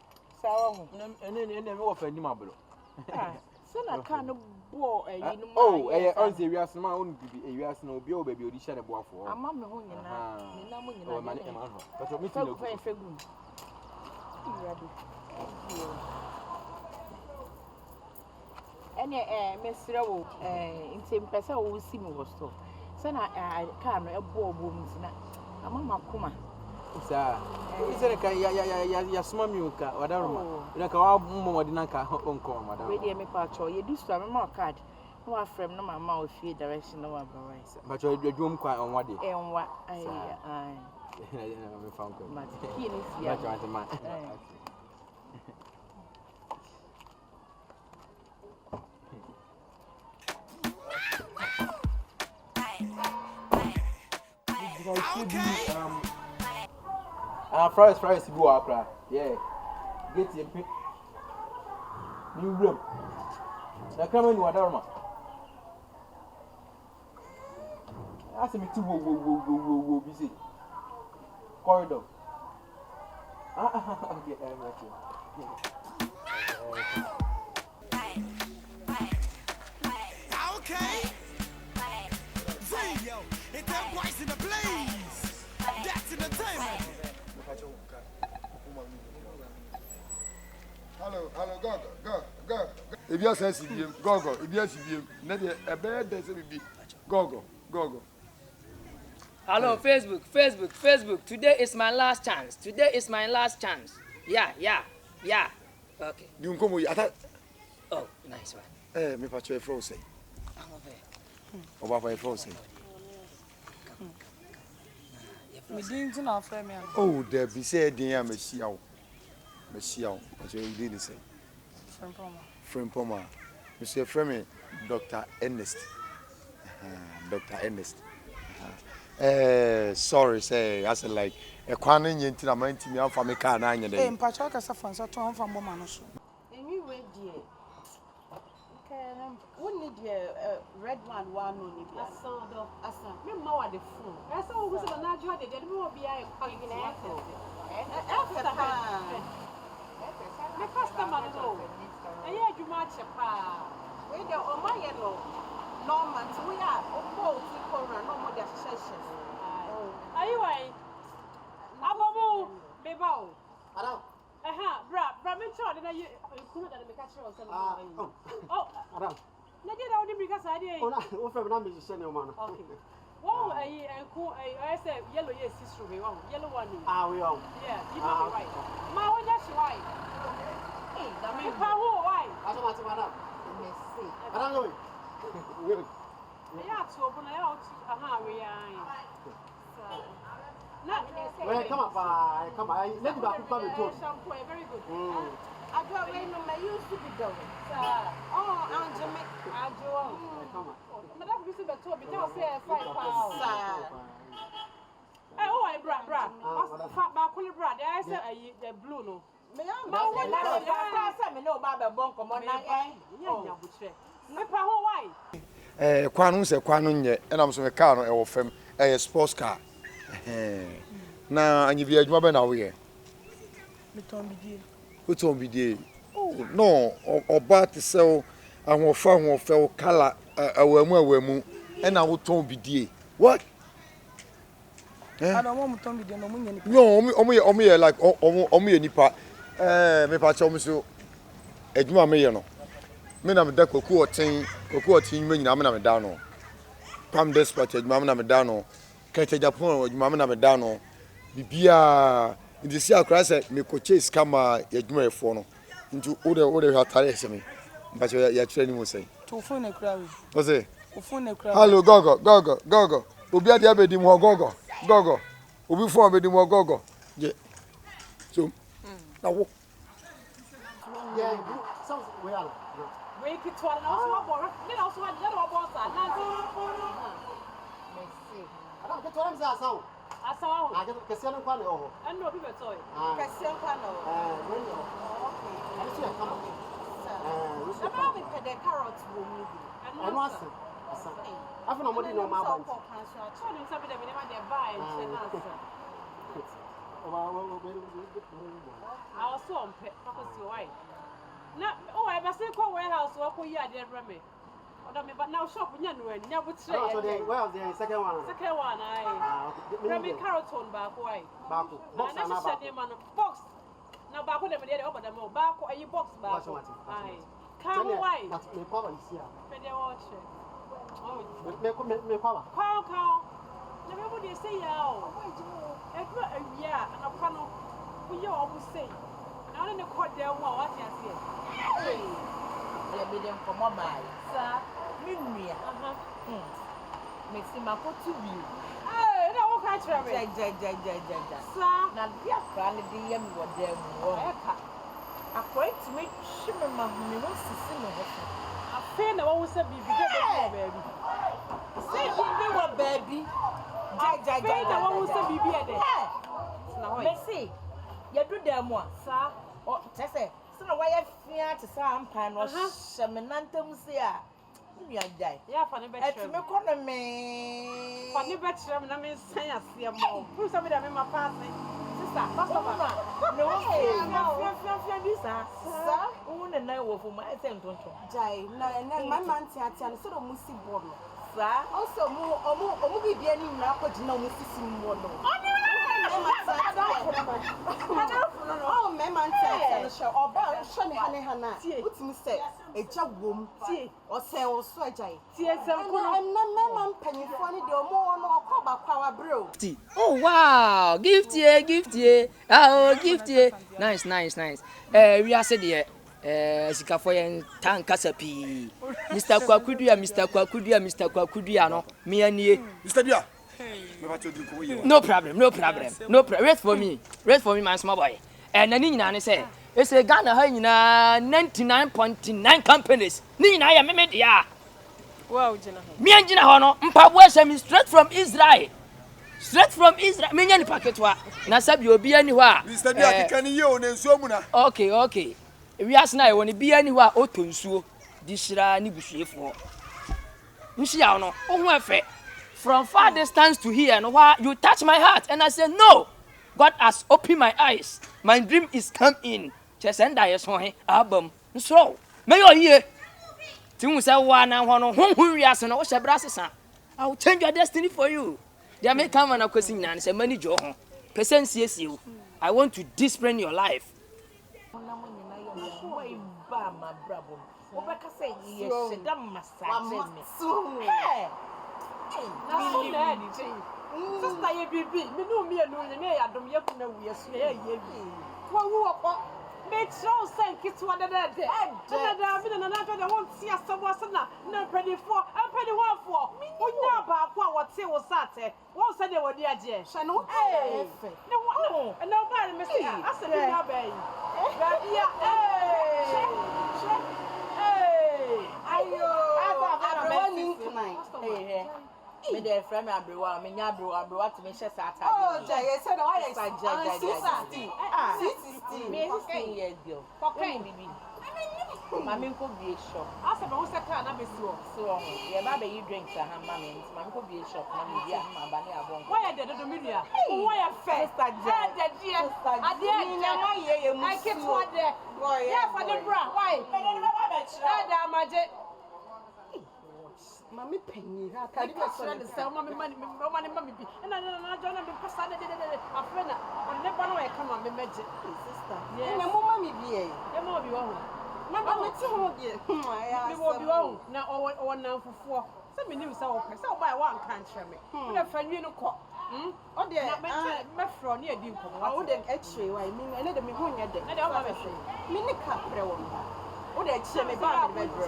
Sawa ho. And then we offer ni mablo. So na car no bo no ma. Oh, on say we are smart on bibi we are no obi o baby odi share the boy for. Ama me ho nyina. Ni na mo nyina. Oh, man, but me feel fegu. Ene mesra wo ntem pesa wo si mi wo store. So na car no e bo mu tina. Ama makoma. Sir, is it ya small milk or whatever? Like our mom didn't come, madam. Ready, me patch or you do some more card. No, a friend, no, my mouth, fear direction, no one. But you're doing quite on what day. And what I found my man. Fries to go up, yeah. Get your pick. New room. Now come in, whatever. Ask me to go busy. Corridor. Okay, I'm okay. Yo, it's that voice in the blaze. That's entertainment. Hello, go. If you say CBM, go. If you CBM, na dey e be dey say be go. Hello, Facebook. Today is my last chance. Yeah. Okay. You come with ata. Oh, nice one. Me pa chwe fro say. Obaa fro say. Me didn't know for me. Oh, there be say din ya machia o. But you did say. Friend Poma. Mr. Fremi, Dr. Ernest. Sorry, say, I said like a quanin yet in a man to me out from a car. And Pachoka Safan, so Twan from Bomanoso. Anyway, dear. Wouldn't need a red one only. I saw me more at the phone. I saw who's a large one, they will be a calling after. The customer know. And yet you match a pa. We don't on my yellow. Norman, we are both equal and no more sessions. Are you right? Abamu, Bebo. Bra, me told you couldn't make a show or something. Oh, Nadia, only because I did. Oh, from Namby, okay. Well, I said yellow, yes, sister, yellow one. We all. Yeah, you might be right. My one, that's right. Hey, the man, why? I don't want to run up. I don't know. Yeah, to open out. We are. Come on, let me back to the very good. I don't know my used to be done. Oh, Aunt Jimmy, I do. Come on. Madam, you see the top, you don't say 5 pounds. Oh, bra. Back on the bra, I said the blue no. Kwanu se kwanu nye enam so me car no e wo fam sports car na anyi bi adwuma be na wo ye meton bidie oh no oba te se o ahofa o kala awamu ena wo ton bidie what I don't want to be no omo ye like omo ye nipa me pa che omo so adwuma me ye no me na me da koku otin me nyina me na me da no pam despot adwuma me na me da no kete Japan adwuma me na me da no bibia ndisi akra se me ko chase kama adwuma e fo no ntu ode hatare se me mpa che ya kire ni mo sei to phone na kra we o se o phone na kra hello gogo obi ade abedi mo gogo obi fo abedi mo gogo je so na wo yeah some we are make it Twan also borrow. Then also had the boss. I don't get what I'm saying. I saw. I get Cassiano Quano. I know people toy. Question panel. Okay. I see a come. About the carrots will move. I must say. I've no money no more. I told him something that we never get by and say answer. I was so on pet because you're white. Now, oh, I must say, call warehouse or call you at the Remy. But now shop in January, never say. Well, the second one. Second one, I. Remy Carroton back away. Back. Box and a box. Now back when they over the more back or you box back. Aye. Come away. But my power is here. Me power. Cow. Everybody say, oh, yeah, and a panel. We always say. Now in the court there, what I say. Let me them for mobile. Sir, Mimia. Makes him a put to you. Hey, no, what can't you have? Sir, now dear friend, the young what them were. I quite to make shimmer my wants to see me. I feel no one said, baby. Say, you were baby. I feel no one said, baby. Let's see. You do them one, sir. Or Tessa, so why I fear to some pan or shamanantum see. Yeah, funny better, and I mean, say, I see a more. Who's somebody I'm in my passing? Sister, sir, who and I were for my attempt to Jai, my man said, and sort of musty bottle. Sir, also more, movie being in Rapid, no Mississippi model. Oh, my man said, show or bow, Shani Hana, what's Mr. A job room, or say, or swaggy. I'm not my man penny funny, do more or call power brew. Oh wow, gift ye. Oh, gift ye. Nice. We are said here. Sikafoyen tankasapi. Mr. Kwakudia, no. Me and ye. Mr. Dia. No problem. Wait for me, my small boy. And then Nina say, it's a Ghana 99.9 companies. Nina, I am media. Wow, Jenna. Me and Gina Hono, Mpawesha straight from Israel. Me and Packetwa. Nasab you be anywhere. Mr. Dia, can you and Somuna? Okay. We ask now when be anywhere otunsuo. Dishra ni bushie for. Nshia no, onwe from far distance to here, and you touch my heart, and I say no. God has opened my eyes. My dream is come in. Just send I saw album. So, may you hear? Timu say one and one who we ask and what's your brasses. I will change your destiny for you. They may come and a question and say money job. Person sees you. I want to discipline your life. Sister, you be me know me and me Adam Yakuna, we are swear ye. Make sure thank you to another day. And I won't see us someone, no penny for, I'm penny one for. We know about what say was Saturday. What said they were dear Jay? Shano, no, and nobody missing. I said, hey, me dey friend me abrewa me nya abrewa to me share Saturday. Oh, Jay, said why is me 16 years girl. Cocaine bibi. Mami ko be shop. I said me say car na be so. So, ye ba be you drinks ha mami. Mami ko be shop na me dia ma ba ne abon. Why dey do me dia? Why first Jay? I keep what there. Yeah, for the bra. Why? Mammy penny, I can't sell mommy money, be. And I don't know because I did a friend. I never know I come on the magic sister. Yeah, my mommy be a. There will be one. Mamma, it's all dear. I will be wrong now or now for 4. Some news so by one can't show me. A friend, you know, oh, dear, my friend near you. I wouldn't actually, I mean, I let me home at the Minica. Oh, they cheer me back. Penny for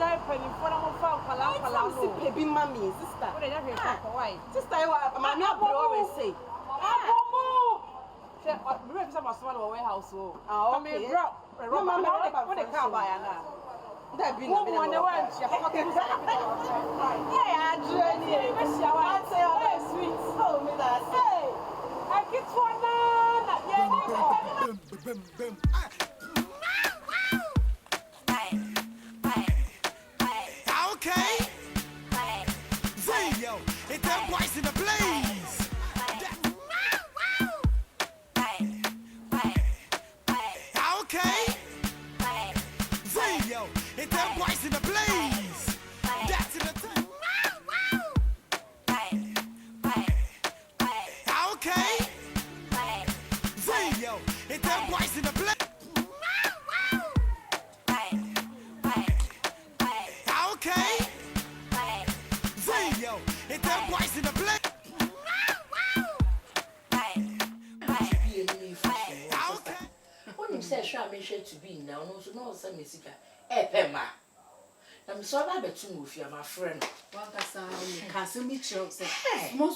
a baby mammy, sister. Sister, my mother always say, warehouse. Oh, okay. What a car by now. That be no one the one. Yeah, Adrian, sweet. Oh, me that. Hey, I get one now. Yeah, Okay. Say yo, it's them boys in the blaze. Okay. Say yo, it's them boys in the blaze. That's in the time. Okay. Say yo, it's them boys in the blaze. Okay. Say yo, it's them boys in the blaze. Okay. When you say sure me share to be now, no say me sika. Pema. Na me so ba betu mo fi my friend. one kasa me kasa me chiro say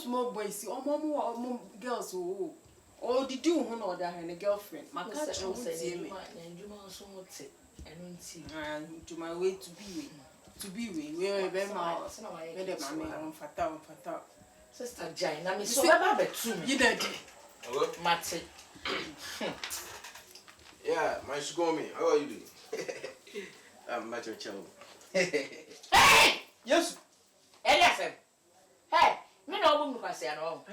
small boys omo girls oh did you who know that her girlfriend my catch you say me njuma so mote eno nti and to my way to be we be ma me de mama on fata sister Jai na me so ba betu me you daddy Hello? mate. Yeah, my Shgomi, how are you doing? I'm Macho Chow. Hey! Yes. Eliasem. Hey, me no obu kwa say no.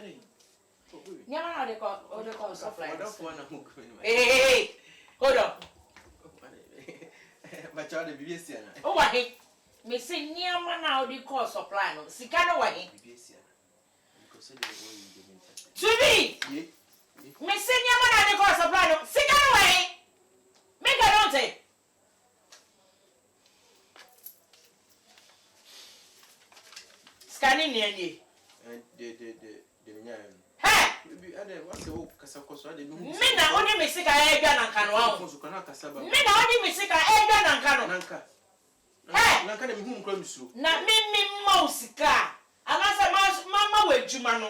Nyama na de call supply. Hey! Hold up. Macho de BBC na. O wa he. Me say nyama na de call supply no. Sika no wa he. BBC na. Because say the one you give me. To me. Yeah. Me say nyama na de call supply no. Sika no wa he. Make a note. Scanning near The nyan. Hey! Maybe I don't want to Casacoso. I didn't know. Me na only me sika ega na kanu. Me na only me sika ega na kanu. Nanka. Hey! Nanka de me hum so. Na me ma sika. Anasa mama we djuma no.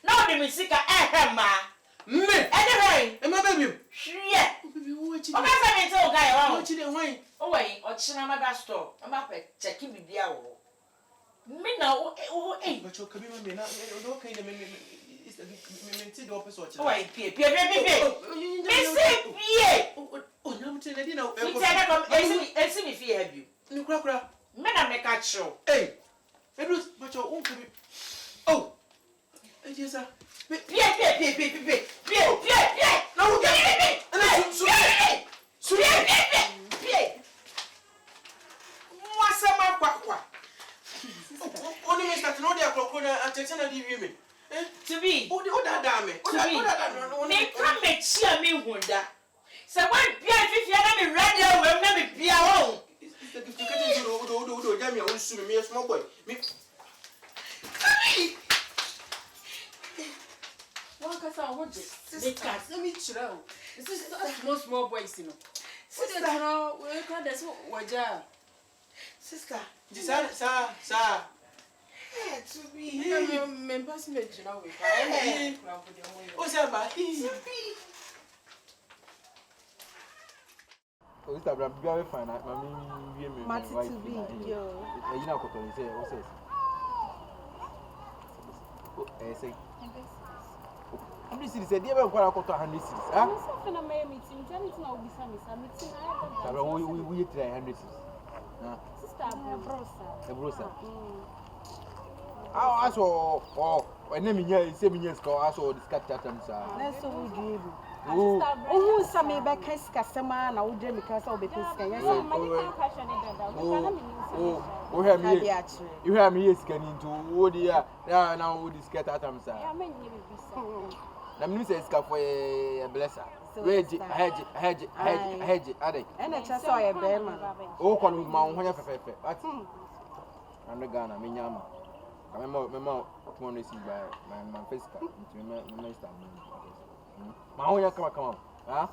Na only me sika ma. Me. Anyway, E ma baby. Hwe. Baby wo chi. O ka say me tell guy wa. Wo chi de wan. O we o chi na ma store. Am pe check bibia wo. Me na o But you can be me na do kind of me is the do person watch. o we pie. Me say pie. Oh, na mte na di na. Me tell them esi me fie have you. Ni kura. Me na me ka chiro. Hey. Edus, but you won't be. Oh. Yes sir. Pie. No get pie. Mwasema kwa. Only Mr. No dia crocodile attention na di women. To be. O da me. Me come me chia me hunda. Se wan bia fifia na me radio we na me bia ho. It's the gift catching do jam ya won su me small boy. Me. one kasa hoje me kasa me chiro this is small boys you know sister no we can that's waja Sister. Sa. Hey, to be. Me pass me chiro we O se ba. O ista bra bia we fine na mami wie me. Mati to be yo. E yina ko to ni say o say. O say. I'm just saying, they have got 100 cities. I'm so fena my meeting. Johnny na obi sa meeting I have. We try 100 cities. Sister Brosa. I saw when me say me score I saw discuss that time sir. Na so we do. Oh, Who some be case customer na wo dey me case obi case yes. Oh, hear me. You hear me scan into wo dia now we discuss that time sir. Yeah, me be bisa. Na me say ska for a blesser. Hedge ade. And I just saw a bear man. O kwa no ma ho nya fefefe. Ati. Na Ghana me nyama. Ka me ma tumo no si ba my physical. Me stand. Ma ho nya kama. Ha?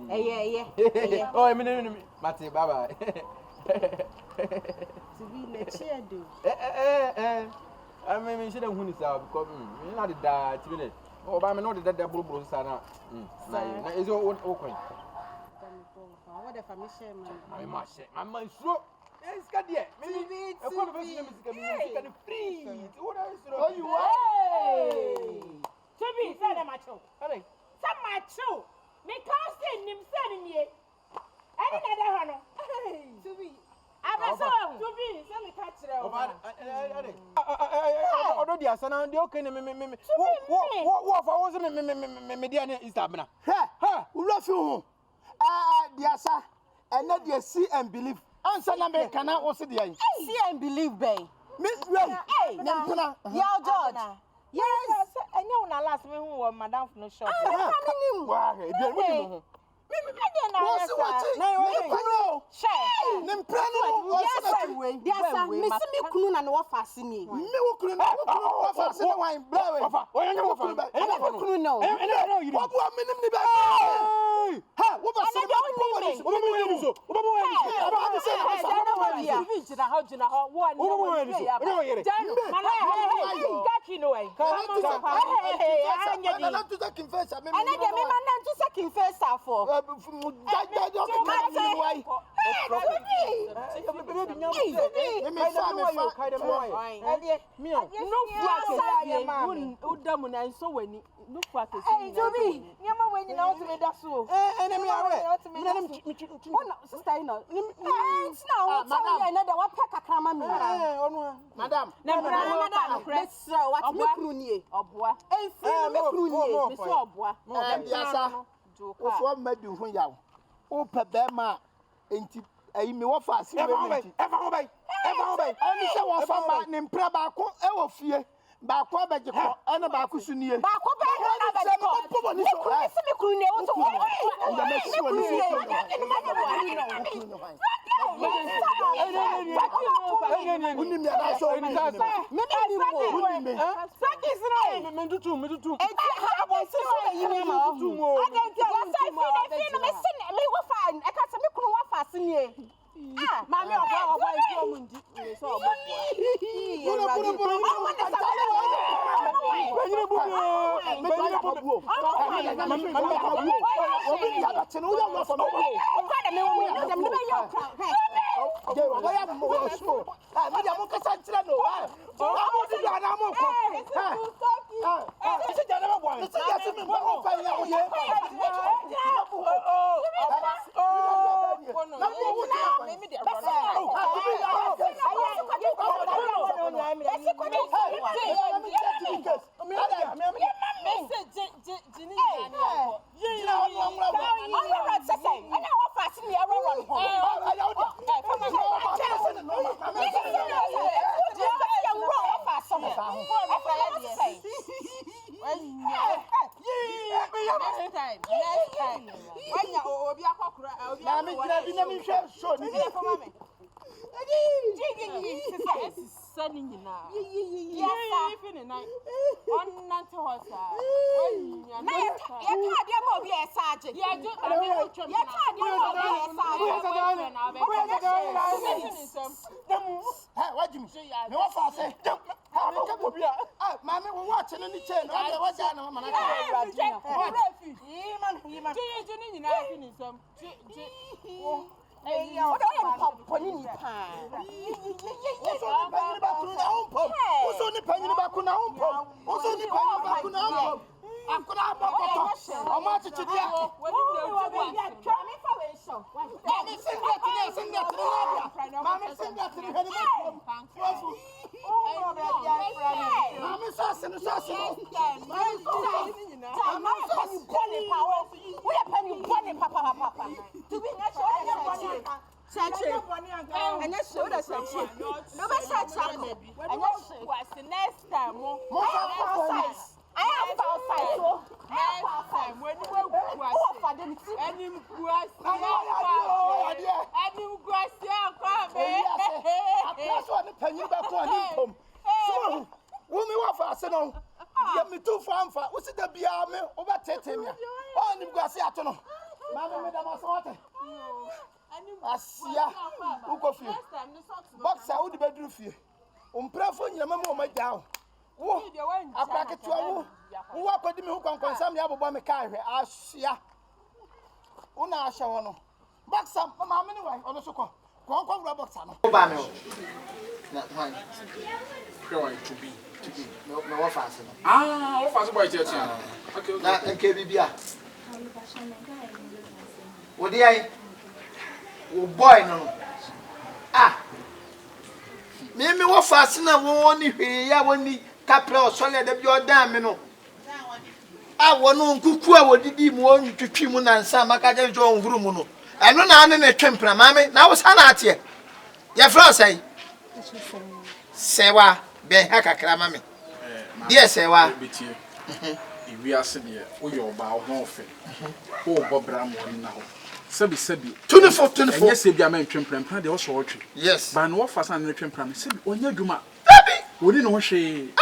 Yeah. Oh, me Mate bye. To be na chair do. I mean, she don't win because me not the that minute. Oh, but me not the that bro sana. Na is all coin. What what the family share man. My master, my man, so. Yes, got there. Maybe a conversation is free. Oh, you are. To be said, I'm a choke. Some my choke. Me can't send him sending ye. Any other honor. To be. I'm so to be. Send me catch it. Although the Asana, the okay, what was a median is Abena? Ha! Who love you? The Asa, and not the see and believe. Answer number cannot also the see and believe, bay. Miss Ray, Nampuna, Yao George. Yes, I know na last me who was madam from the shop. I me what fast ever obey. I say what far nim pra ba ko e wo fie ba ko ba je ko ana ba ko sunie ba ko ba na ba je ko ni so e se me kunu ne wo to o me si woni Mami ọbọ ibi omundi so ọbọ boxer, mama anyway, on the soko. Come boxer no. Obaa me. Na why? Going to be. No what fast no. Ah, what fast boy church. Okay. Na nke bibia. Wo dey ai. Wo boy no. Ah. Me what fast na wo ni hwe ya woni kapra o sole da bi o dan me no. Ah wono nkuku a wodidi mu on twetwi mu na nsa maka je jo nhuru mu no. Eno na ane na twempra mame na wo sa na ate. Ya fra sai. Serwaah be ha kakra mame. Dear Serwaah. We are sitting here. We are about one. Oh, Bob Bram one now. Sabi 24. Yes, if you are making twempra, they also watch. Yes. But no fast and twempra. Sabi onye dwuma. Baby. We didn't know she.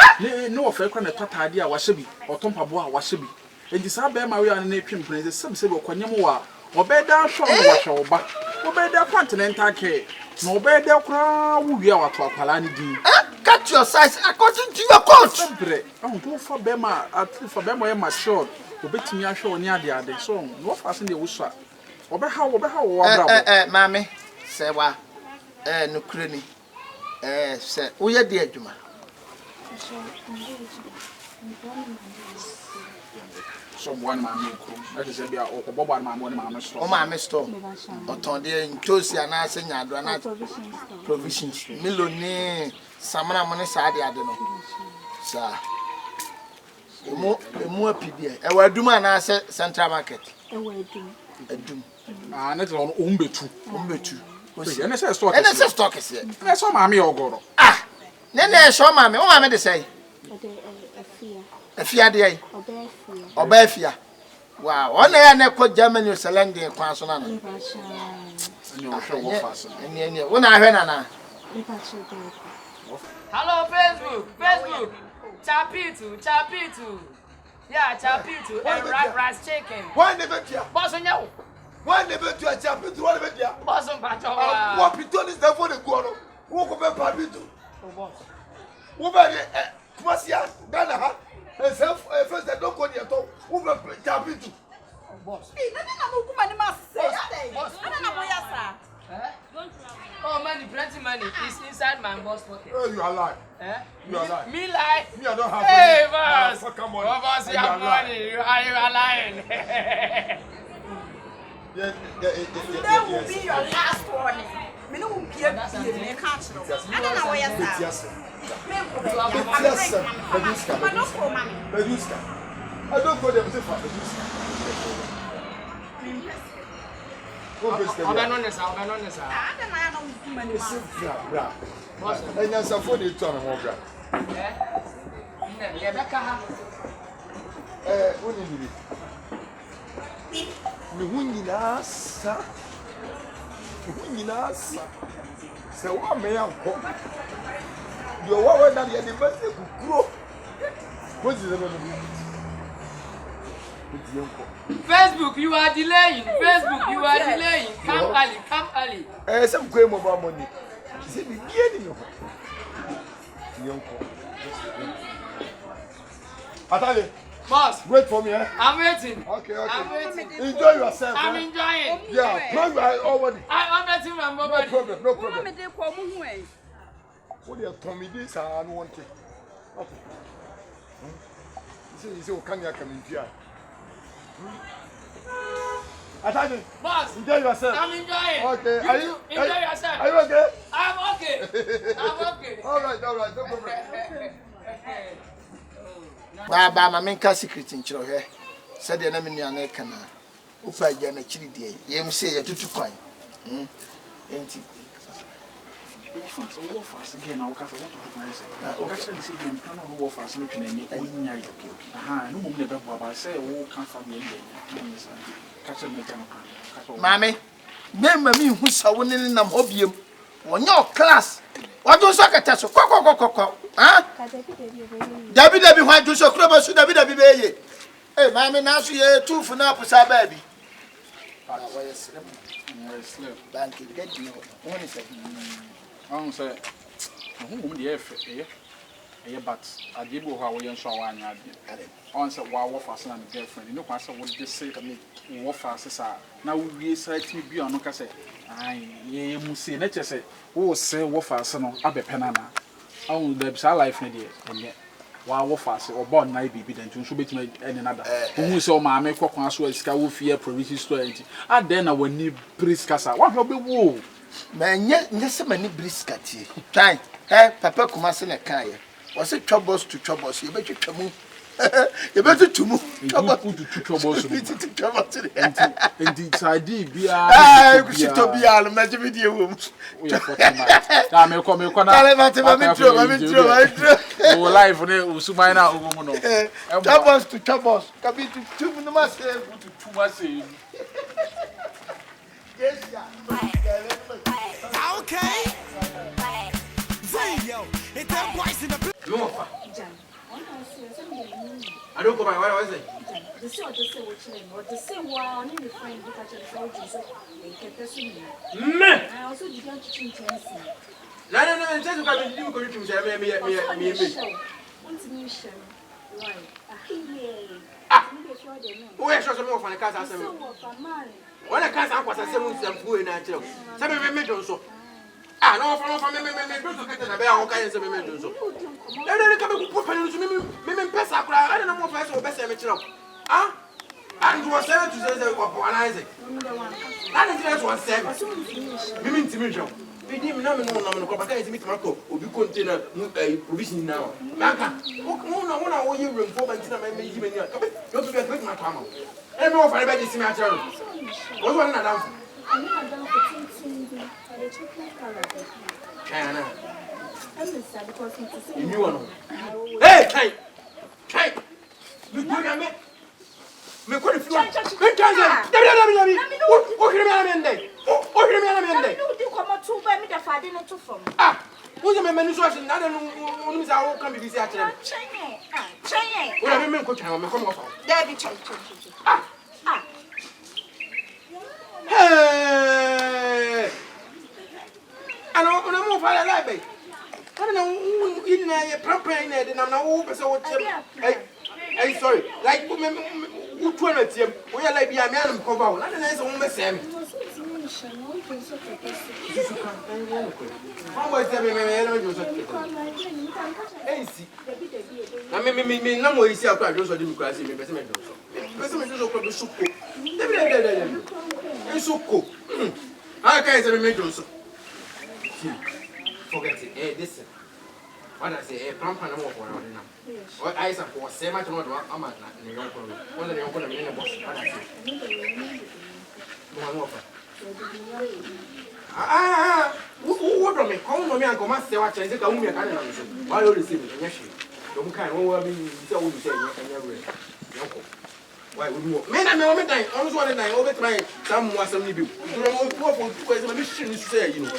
No affair kwa na tata idea wasabi. Otompa boa wasabi. And this are my way and twempra. Sabi okwanyemu obeda show no washo oba. Obeda continental care. No obeda kra wuya wato akwala ni din. Cut your size according to your coach. Go for Bema, at least for Bema mature. Obetimi ahwe oni ade so no fast dey wusua. Obeha wa mame Serwaah no kreni se wo ye de adwuma. Someone mame kro. That is bia okobobo mame woni mame store. O mame store. Oton de ntosi ana se nyado ana provisions. Miloni samana mo ne sa de ade no. Sa emu apidie. E wa adwuma na se central market. E wa adum. Ah, net on umbetu. Osi ene se stock. Ene se stock se. Na so mame ogoro. Ah. Ne so mame. O mame de say. Afia de ai. Obaa afia. Wow. Ona ya na ko Germany Selendin kwa so na na. Ene wona ahwe na na. Hello Facebook. Chapitu. Yeah, chapitu and rice chicken. Why never dia? Boss on you. Why never dia chapitu? Why never dia? Boss on pacho. What piton is there for the go no? Wo ko be papitu. Oh boss. Wo be Kumasia Ghana ha. First they don't go near to. Wo be chapitu. Oh boss. Eh, na mo kuma ni ma say. Boss. Na boya sa. Oh, plenty money is inside my boss pocket. Oh, you are lying. You are lying. Me lie? Me, I don't have hey, money. boss. Come on. Oh, boss, you have money. You are lying. That will be your last warning. Me no will be me catch no. I don't know where you are. Yes, sir. Meduska. I don't go there to find Meduska. Obaa Nti. I don't know money. Bra. And yes, I phone it on a bra. Yeah, back ha. What do you need? Me hunyina sa. Se wa me yanko. Yo wa na de best kukuro. What is the name? Facebook, you are delaying. Come early. Some quay mobile money. See the beginning. Atali. Boss, wait for me, eh? I'm waiting. Okay. I'm waiting. Enjoy yourself. I'm enjoying. Yeah, plan already. I'm waiting for my body. No problem. What you told me this, I don't want it. Okay. You say, can you come in here? Atali. Boss, enjoy yourself. I'm enjoying. Okay. Enjoy yourself. Are you okay? I'm okay. All right. No problem. Baba, my main secret in Chilo here. Said the enemy on a canal. Ufa Jana Chili Day. You say a tutu coin. Ain't it? Fast again, I'll catch what actually see them kind of war fast looking at me. No more never, I say, oh, come from me. Catch a Mammy, remember me who's so winning in them hobium. On your class. What do suck at us? Huh? Debbie, why do so crumble to Debbie baby? Hey, mammy, now she a two for now, baby. Bank it, get you. One is a say, whom the F, eh? but I did go how we and so on. On said, wow, what fast and girlfriend. You know, I said, what just say to me, what fast are. Now we say to me, be on no say, I must say, let's say, oh, say, what fast and Abe Penana. Oh, there's a life in and yet. Wow, what fast or born night be then to be to make any another. Who saw my make what as well, scout fear, provision store. I then I will need Briscassa. What will be wool? Man, yet, so many briscati. Time, eh, Papa Kumasin a kaya. Was it troubles to troubles? You better to move. You better to move. Trouble to troubles. Indeed, I did be I wish to be all imagine with you. We are for time. I'm coming. Oh, life on it, Subina, troubles to troubles. Come into 2 minutes to much. Yes, okay. Yo, it's that voice in the I don't go by what was it? The same what the same wow, and the friend who catch a soldier, so they kept us in. I also began to change. No, just because you go to say, me. Want to show. Why? Who is some more for the cast? When I cast out was a 7 food in that joke. 7 minutes so. Ah, no, from me, don't get a bear, okay, and 7 minutes so. And then come and put me, Pessa, I don't know more fast or best amateur. Ah, and you were 7 to say, what Isaac. That is what 7. Women to me, Joe. We didn't know to meet Marco, or you contain a provision now. Manka, one hour you room for until I may even don't forget my camel. And more for everybody to see my turn. What one another? I'm not done for 10 Hey! You me? Me quite a few. Ah! Who's a man who's watching? I don't know who's our come to this afternoon. Well, I remember what I'm coming off. Daddy, ah! Hey! I don't know if I like it. I don't know who in a proper in it, and I'm not over so. Hey, sorry, like who 20 we are like a man come out. I don't know, almost Sam. How was that? I mean, no more easy. I'll try to do democracy. I can't make those. Forget it. Hey, listen. What I say, a pump and more for now. What I suppose, say much more. I'm not in your problem. Only you're going to be in a box. What I say. What do me? Come on, me and come and say what I say. Come here, can you? Why you receive it? Yes, don't kind of be so say why would you? Men and women, almost one night over time. Some was some people. You know what? What mission is say, you know.